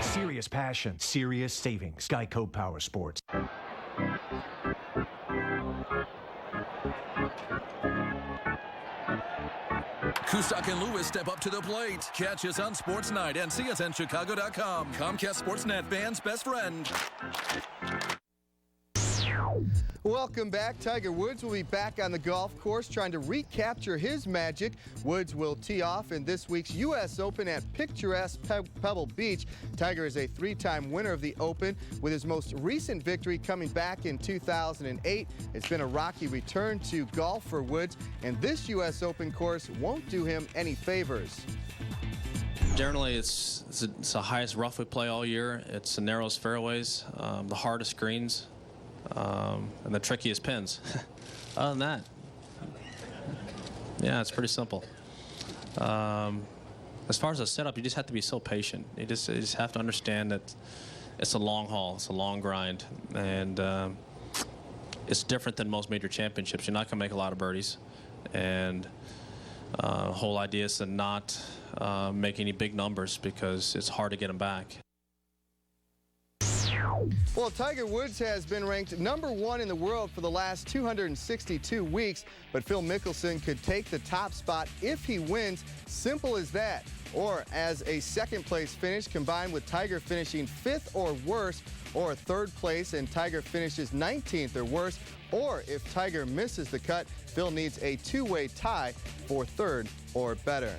Serious passion, serious savings. Geico Power Sports. Cusack and Lewis step up to the plate. Catch us on Sports Night and CSNChicago.com. Comcast Sportsnet, fans' best friend. Welcome back. Tiger Woods will be back on the golf course trying to recapture his magic. Woods will tee off in this week's U.S. Open at picturesque Pebble Beach. Tiger is a 3-time winner of the Open, with his most recent victory coming back in 2008. It's been a rocky return to golf for Woods, and this U.S. Open course won't do him any favors. Generally, it's the highest rough we play all year. It's the narrowest fairways, the hardest greens. and the trickiest pins. Other than that, yeah, it's pretty simple. As far as the setup, you just have to be so patient. You just have to understand that it's a long haul, it's a long grind, and it's different than most major championships. You're not going to make a lot of birdies, and the whole idea is to not make any big numbers because it's hard to get them back. Well, Tiger Woods has been ranked #1 in the world for the last 262 weeks, but Phil Mickelson could take the top spot if he wins. Simple as that. Or as a second-place finish combined with Tiger finishing 5th or worse, or 3rd place and Tiger finishes 19th or worse, or if Tiger misses the cut, Phil needs a two-way tie for 3rd or better.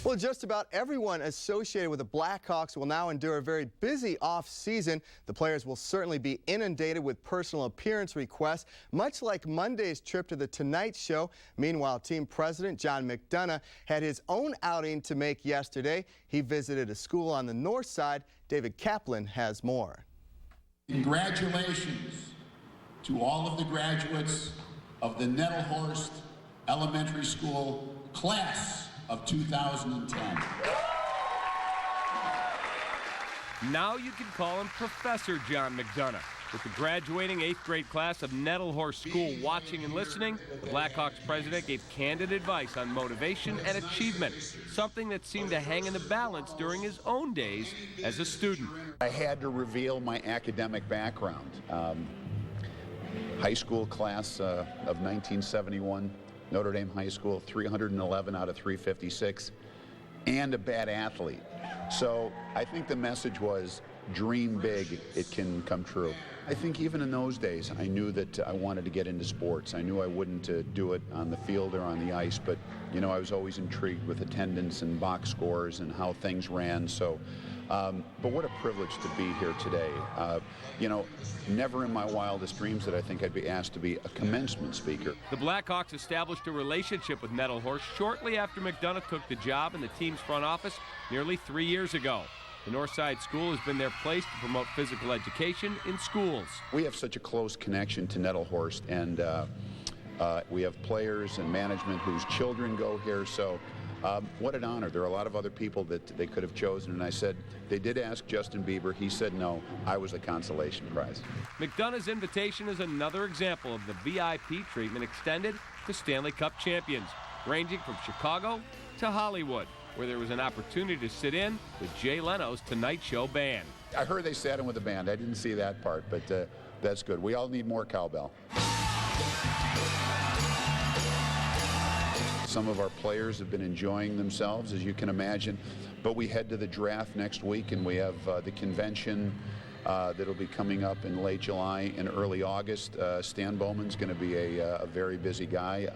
Well, just about everyone associated with the Blackhawks will now endure a very busy off-season. The players will certainly be inundated with personal appearance requests, much like Monday's trip to The Tonight Show. Meanwhile, team president John McDonough had his own outing to make yesterday. He visited a school on the north side. David Kaplan has more. Congratulations to all of the graduates of the Nettlehorst Elementary School class of 2010. Now you can call him Professor John McDonough. With the graduating 8th grade class of Nettlehorst School watching and listening, the Blackhawks president gave candid advice on motivation and achievement, something that seemed to hang in the balance during his own days as a student. I had to reveal my academic background. High school class of 1971. Notre Dame High School, 311 out of 356, and a bad athlete. So I think the message was, dream big, it can come true. I think even in those days, I knew that I wanted to get into sports. I knew I wouldn't do it on the field or on the ice, but you know, I was always intrigued with attendance and box scores and how things ran. So, but what a privilege to be here today. You know, never in my wildest dreams did I think I'd be asked to be a commencement speaker. The Blackhawks established a relationship with Nettlehorst shortly after McDonough took the job in the team's front office nearly 3 years ago. The Northside School has been their place to promote physical education in schools. We have such a close connection to Nettlehorst, and we have players and management whose children go here, so what an honor. There are a lot of other people that they could have chosen, and I said, they did ask Justin Bieber. He said no. I was the consolation prize. McDonough's invitation is another example of the VIP treatment extended to Stanley Cup champions, ranging from Chicago to Hollywood, where there was an opportunity to sit in with Jay Leno's Tonight Show band. I heard they sat in with the band. I didn't see that part, but that's good. We all need more cowbell. Some of our players have been enjoying themselves, as you can imagine, but we head to the draft next week, and we have the convention that'll be coming up in late July and early August. Stan Bowman's going to be a very busy guy,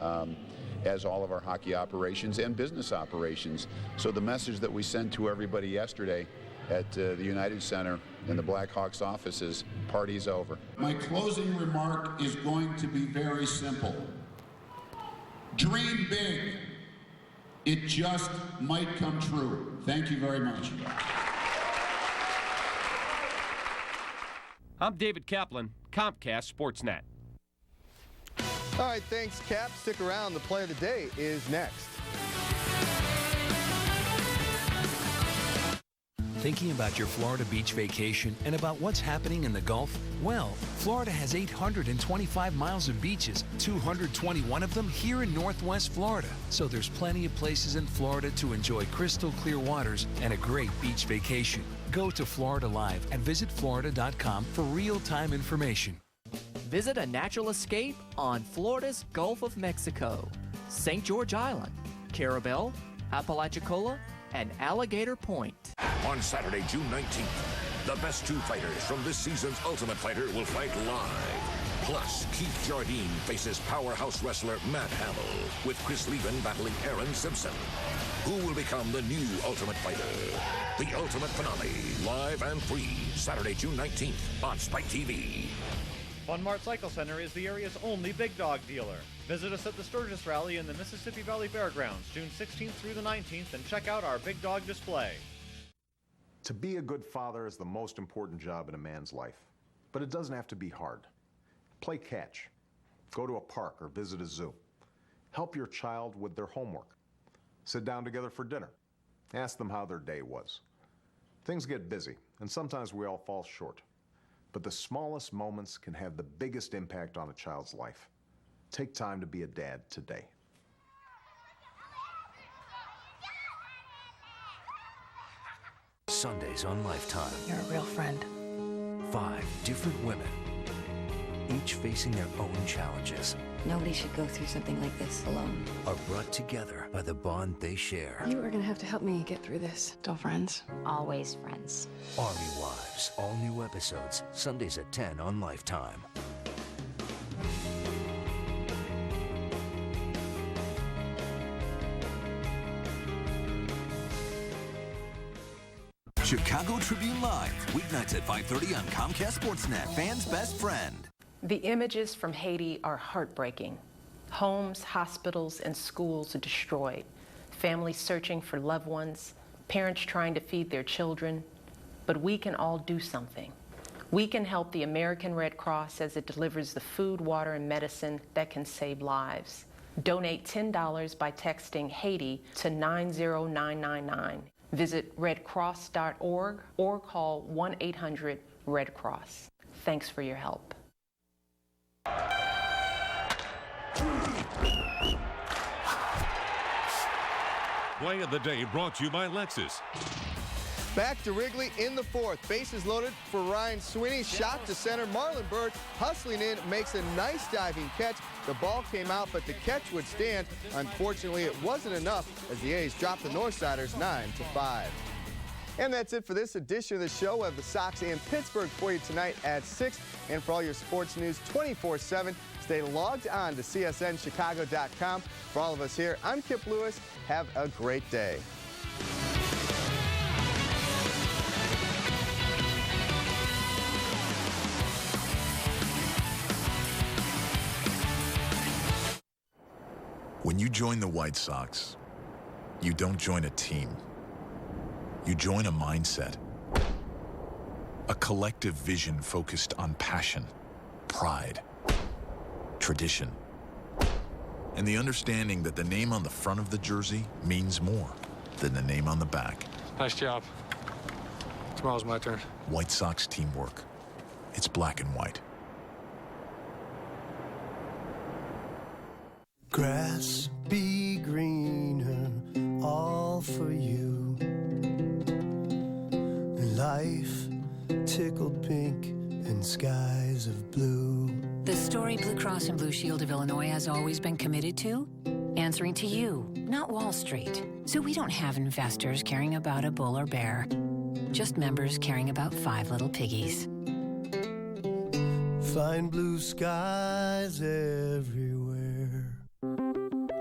as all of our hockey operations and business operations. So the message that we sent to everybody yesterday at the United Center in the Blackhawks offices, party's over. My closing remark is going to be very simple. Dream big. It just might come true. Thank you very much. I'm David Kaplan, Comcast Sportsnet. All right, thanks, Cap. Stick around. The play of the day is next. Thinking about your Florida beach vacation and about what's happening in the Gulf? Well, Florida has 825 miles of beaches, 221 of them here in Northwest Florida. So there's plenty of places in Florida to enjoy crystal clear waters and a great beach vacation. Go to Florida Live and visit Florida.com for real-time information. Visit a natural escape on Florida's Gulf of Mexico, St. George Island, Carabel, Apalachicola, and Alligator Point. On Saturday, June 19th, the best two fighters from this season's Ultimate Fighter will fight live. Plus, Keith Jardine faces powerhouse wrestler Matt Hamill, with Chris Levin battling Aaron Simpson. Who will become the new Ultimate Fighter? The Ultimate Finale, live and free, Saturday, June 19th on Spike TV. Fun Mart Cycle Center is the area's only big dog dealer. Visit us at the Sturgis Rally in the Mississippi Valley Fairgrounds, June 16th through the 19th, and check out our big dog display. To be a good father is the most important job in a man's life. but it doesn't have to be hard. Play catch. Go to a park or visit a zoo. Help your child with their homework. Sit down together for dinner. Ask them how their day was. Things get busy, and sometimes we all fall short. But the smallest moments can have the biggest impact on a child's life. Take time to be a dad today. Sundays on Lifetime. You're a real friend. 5 different women, each facing their own challenges. Nobody should go through something like this alone. Are brought together by the bond they share. You are gonna have to help me get through this. Still friends? Always friends. Army Wives. All new episodes. Sundays at 10 on Lifetime. Chicago Tribune Live, weeknights at 5:30 on Comcast Sportsnet, fans' best friend. The images from Haiti are heartbreaking. Homes, hospitals, and schools are destroyed. Families searching for loved ones, parents trying to feed their children. But we can all do something. We can help the American Red Cross as it delivers the food, water, and medicine that can save lives. Donate $10 by texting Haiti to 90999. Visit redcross.org or call 1-800-RED-CROSS. Thanks for your help. Play of the day brought to you by Lexus. Back to Wrigley in the fourth. Bases loaded for Ryan Sweeney. Shot to center. Marlon Byrd hustling in, makes a nice diving catch. The ball came out, but the catch would stand. Unfortunately, it wasn't enough as the A's dropped the Northsiders 9-5. And that's it for this edition of the show. We'll have the Sox and Pittsburgh for you tonight at 6. And for all your sports news 24/7, stay logged on to CSNChicago.com. For all of us here, I'm Kip Lewis. Have a great day. When you join the White Sox, you don't join a team. You join a mindset. A collective vision focused on passion, pride, tradition, and the understanding that the name on the front of the jersey means more than the name on the back. Nice job. Tomorrow's my turn. White Sox teamwork. It's black and white. Grass be greener, all for you. Life tickled pink and skies of blue. The story Blue Cross and Blue Shield of Illinois has always been committed to? Answering to you, not Wall Street. So we don't have investors caring about a bull or bear, just members caring about 5 little piggies. Find blue skies everywhere.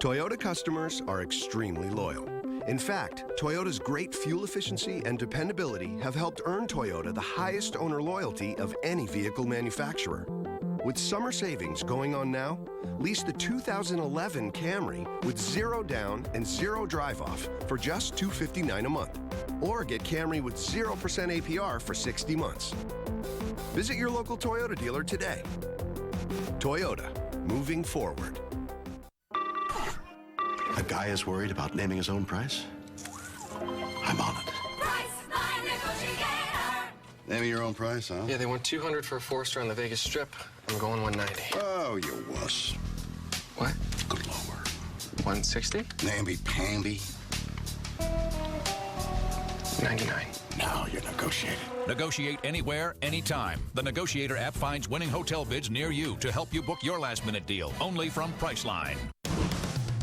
Toyota customers are extremely loyal. In fact, Toyota's great fuel efficiency and dependability have helped earn Toyota the highest owner loyalty of any vehicle manufacturer. With summer savings going on now, lease the 2011 Camry with 0 down and 0 drive-off for just $259 a month. Or get Camry with 0% APR for 60 months. Visit your local Toyota dealer today. Toyota, moving forward. A guy is worried about naming his own price? I'm on it. Naming your own price, huh? Yeah, they want $200 for a 4-star on the Vegas Strip. I'm going $190. Oh, you wuss. What? Go lower. $160? Namby-pamby. $99. Now you're negotiating. Negotiate anywhere, anytime. The Negotiator app finds winning hotel bids near you to help you book your last-minute deal. Only from Priceline.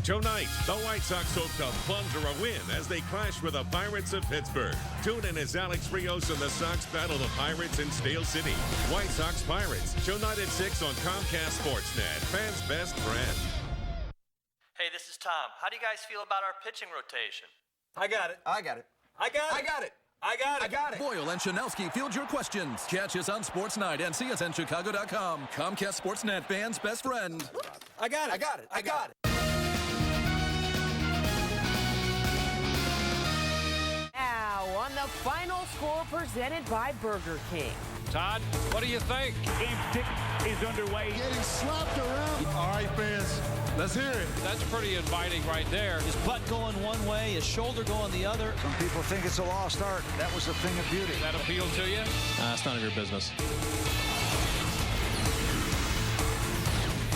Tonight, the White Sox hope to plunder a win as they clash with the Pirates of Pittsburgh. Tune in as Alex Rios and the Sox battle the Pirates in Steel City. White Sox Pirates, tonight at 6 on Comcast Sportsnet, fans' best friend. Hey, this is Tom. How do you guys feel about our pitching rotation? I got it. Boyle and Chanelski field your questions. Catch us on Sports Night and CSNChicago.com. Comcast Sportsnet, fans' best friend. I got it. Now, on the final score presented by Burger King. Todd, what do you think? Game 6 is underway. Getting slapped around. All right, fans, let's hear it. That's pretty inviting right there. His butt going one way, his shoulder going the other. Some people think it's a lost art. That was a thing of beauty. That appeal to you? It's none of your business.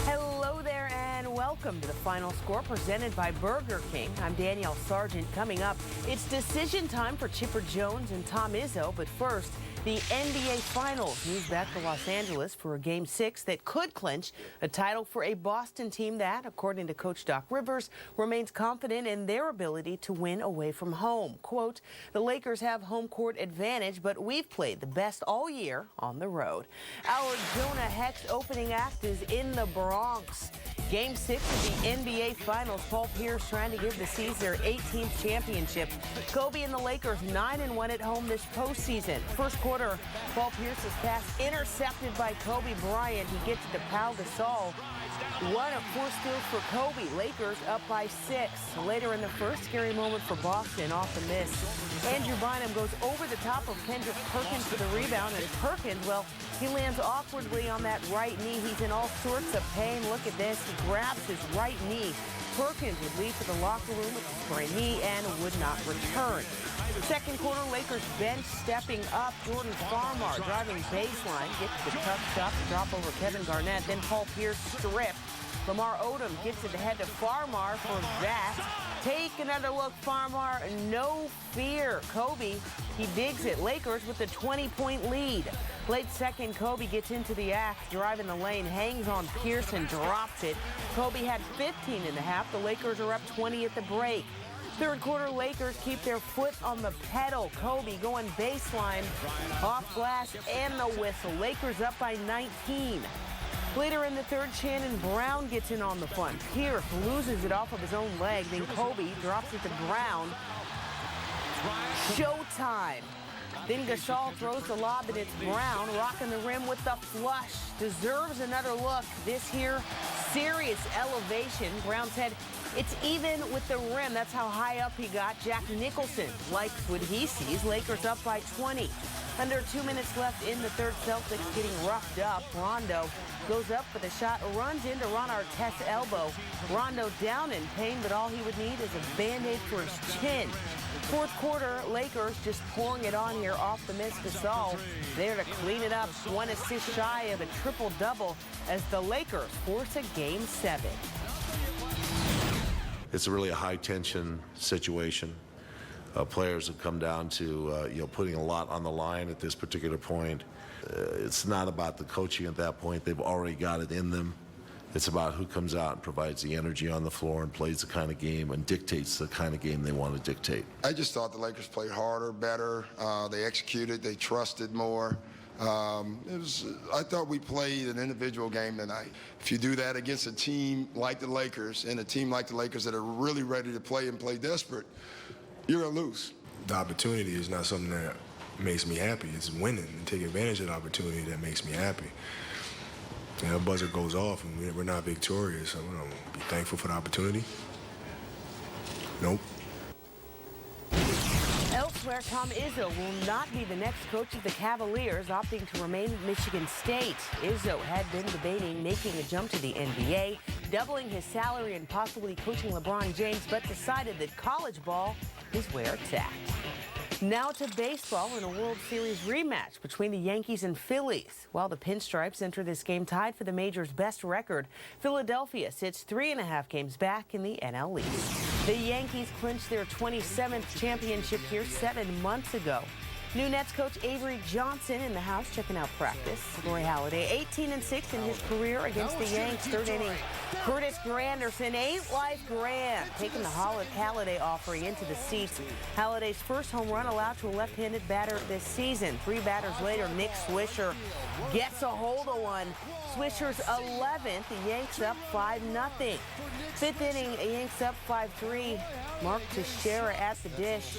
Hello there and welcome to the Final Score presented by Burger King. I'm Danielle Sargent. Coming up, it's decision time for Chipper Jones and Tom Izzo. But first, the NBA Finals moves back to Los Angeles for a Game 6 that could clinch a title for a Boston team that, according to Coach Doc Rivers, remains confident in their ability to win away from home. Quote, the Lakers have home court advantage, but we've played the best all year on the road. Our Jonah Hex opening act is in the Bronx. Game 6 of the NBA Finals, Paul Pierce trying to give the C's their 18th championship. Kobe and the Lakers 9-1 at home this postseason. First quarter, Paul Pierce's pass intercepted by Kobe Bryant. He gets to Pau Gasol. One of 4 steals for Kobe. Lakers up by 6. Later in the first, scary moment for Boston off the miss. Andrew Bynum goes over the top of Kendrick Perkins for the rebound, and Perkins, well, he lands awkwardly on that right knee. He's in all sorts of pain. Look at this. He grabs his right knee. Perkins would leave for the locker room with a sprained knee and would not return. Second quarter, Lakers bench stepping up. Jordan Farmar driving baseline, gets the tough stuff to drop over Kevin Garnett. Then Paul Pierce stripped. Lamar Odom gets it ahead to Farmar for that. Take another look, Farmar. No fear. Kobe, he digs it. Lakers with a 20-point lead. Late second, Kobe gets into the act, driving the lane, hangs on Pierce and drops it. Kobe had 15 in the half. The Lakers are up 20 at the break. Third quarter, Lakers keep their foot on the pedal. Kobe going baseline, off glass, and the whistle. Lakers up by 19. Later in the third, Shannon Brown gets in on the fun. Pierce loses it off of his own leg. Then Kobe drops it to Brown. Showtime. Then Gasol throws the lob, and it's Brown rocking the rim with the flush. Deserves another look. This here, serious elevation. Brown's head, it's even with the rim. That's how high up he got. Jack Nicholson likes what he sees. Lakers up by 20. Under 2 minutes left in the third, Celtics getting roughed up. Rondo goes up for the shot, runs into Ron Artest's elbow. Rondo down in pain, but all he would need is a Band-Aid for his chin. Fourth quarter, Lakers just pouring it on here off the miss. Gasol there to clean it up. 1 assist shy of a triple-double as the Lakers force a Game 7. It's really a high-tension situation. Players have come down to putting a lot on the line at this particular point. It's not about the coaching at that point. They've already got it in them. It's about who comes out and provides the energy on the floor and plays the kind of game and dictates the kind of game they want to dictate. I just thought the Lakers played harder, better. They executed. They trusted more. I thought we played an individual game tonight. If you do that against a team like the Lakers and a team like the Lakers that are really ready to play and play desperate, you're going to lose. The opportunity is not something that makes me happy. It's winning and taking advantage of the opportunity that makes me happy. You know, buzzer goes off and we're not victorious. So we're going to be thankful for the opportunity. Nope. Elsewhere, Tom Izzo will not be the next coach of the Cavaliers, opting to remain at Michigan State. Izzo had been debating making a jump to the NBA, doubling his salary and possibly coaching LeBron James, but decided that college ball is where it's at. Now to baseball in a World Series rematch between the Yankees and Phillies. While the Pinstripes enter this game tied for the major's best record, Philadelphia sits 3.5 games back in the NL East. The Yankees clinched their 27th championship here 7 months ago. New Nets coach Avery Johnson in the house checking out practice. Roy Halladay, 18-6 in his career against the Yanks. Third inning, Curtis Granderson, 8-life grand, taking the Halladay offering into the seats. Halladay's first home run allowed to a left-handed batter this season. 3 batters later, Nick Swisher gets a hold of one. Swisher's 11th, the Yanks up 5-0. Fifth inning, Yanks up 5-3. Mark Teixeira at the dish.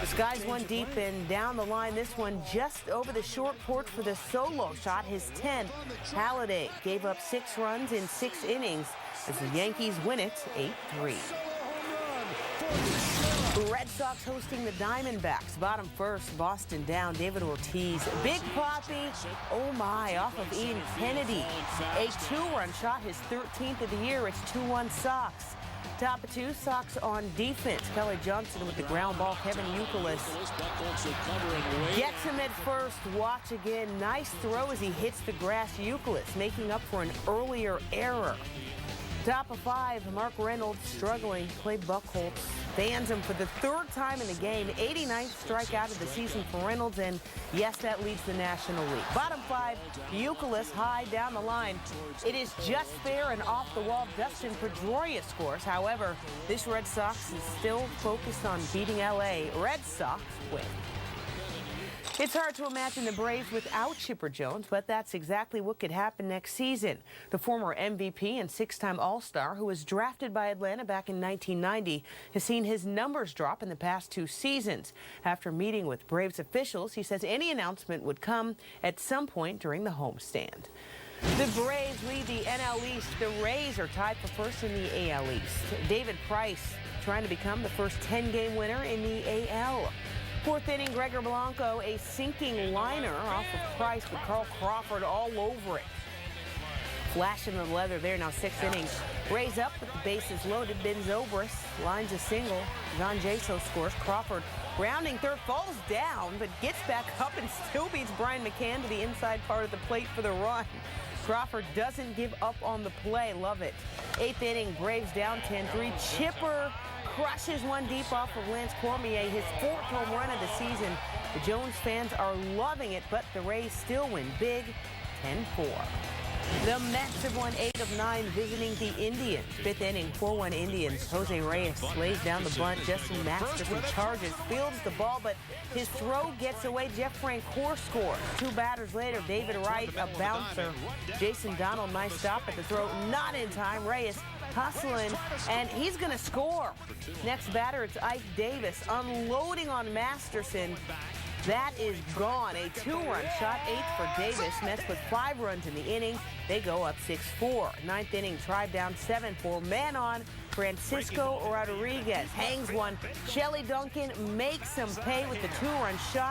The Skies one deep and down the line. This one just over the short porch for the solo shot, his 10th. Halladay gave up 6 runs in 6 innings as the Yankees win it 8-3. Red Sox hosting the Diamondbacks. Bottom first, Boston down. David Ortiz. Big Poppy, oh my, off of Ian Kennedy. A two-run shot, his 13th of the year. It's 2-1 Sox. Top of two, Sox on defense. Kelly Johnson with the ground ball. Kevin Youkilis gets him at first. Watch again. Nice throw as he hits the grass. Youkilis making up for an earlier error. Top of five, Mark Reynolds struggling. Clay Buchholz fans him for the third time in the game. 89th strikeout of the season for Reynolds, and yes, that leads the National League. Bottom five, Youkilis high down the line. It is just fair and off the wall. Dustin Pedroia scores. However, this Red Sox is still focused on beating LA. Red Sox win. It's hard to imagine the Braves without Chipper Jones, but that's exactly what could happen next season. The former MVP and six-time All-Star, who was drafted by Atlanta back in 1990, has seen his numbers drop in the past two seasons. After meeting with Braves officials, he says any announcement would come at some point during the homestand. The Braves lead the NL East. The Rays are tied for first in the AL East. David Price trying to become the first 10-game winner in the AL. Fourth inning, Gregor Blanco, a sinking liner off of Price with Carl Crawford all over it. Flashing the leather there, now sixth inning. Rays up with the bases loaded. Ben Zobrist lines a single. John Jaso scores. Crawford rounding third, falls down, but gets back up and still beats Brian McCann to the inside part of the plate for the run. Crawford doesn't give up on the play. Love it. Eighth inning, Braves down 10-3. Chipper crushes one deep off of Lance Cormier, his fourth home run of the season. The Jones fans are loving it, but the Rays still win big, 10-4. The Mets have won 8 of 9 visiting the Indians. Fifth inning, 4-1 Indians. Jose Reyes lays down the bunt. Justin Masterson charges, fields the ball, but his throw gets away. Jeff Francoeur scores. Two batters later, David Wright, a bouncer. Jason Donald, nice stop at the throw. Not in time. Reyes hustling, and he's going to score. Next batter, it's Ike Davis unloading on Masterson. That is gone. A two-run shot, 8th for Davis. Mets with 5 runs in the inning. They go up 6-4. Ninth inning, Tribe down 7-4. Man on, Francisco Rodriguez hangs one. Shelley Duncan makes him pay with the two-run shot.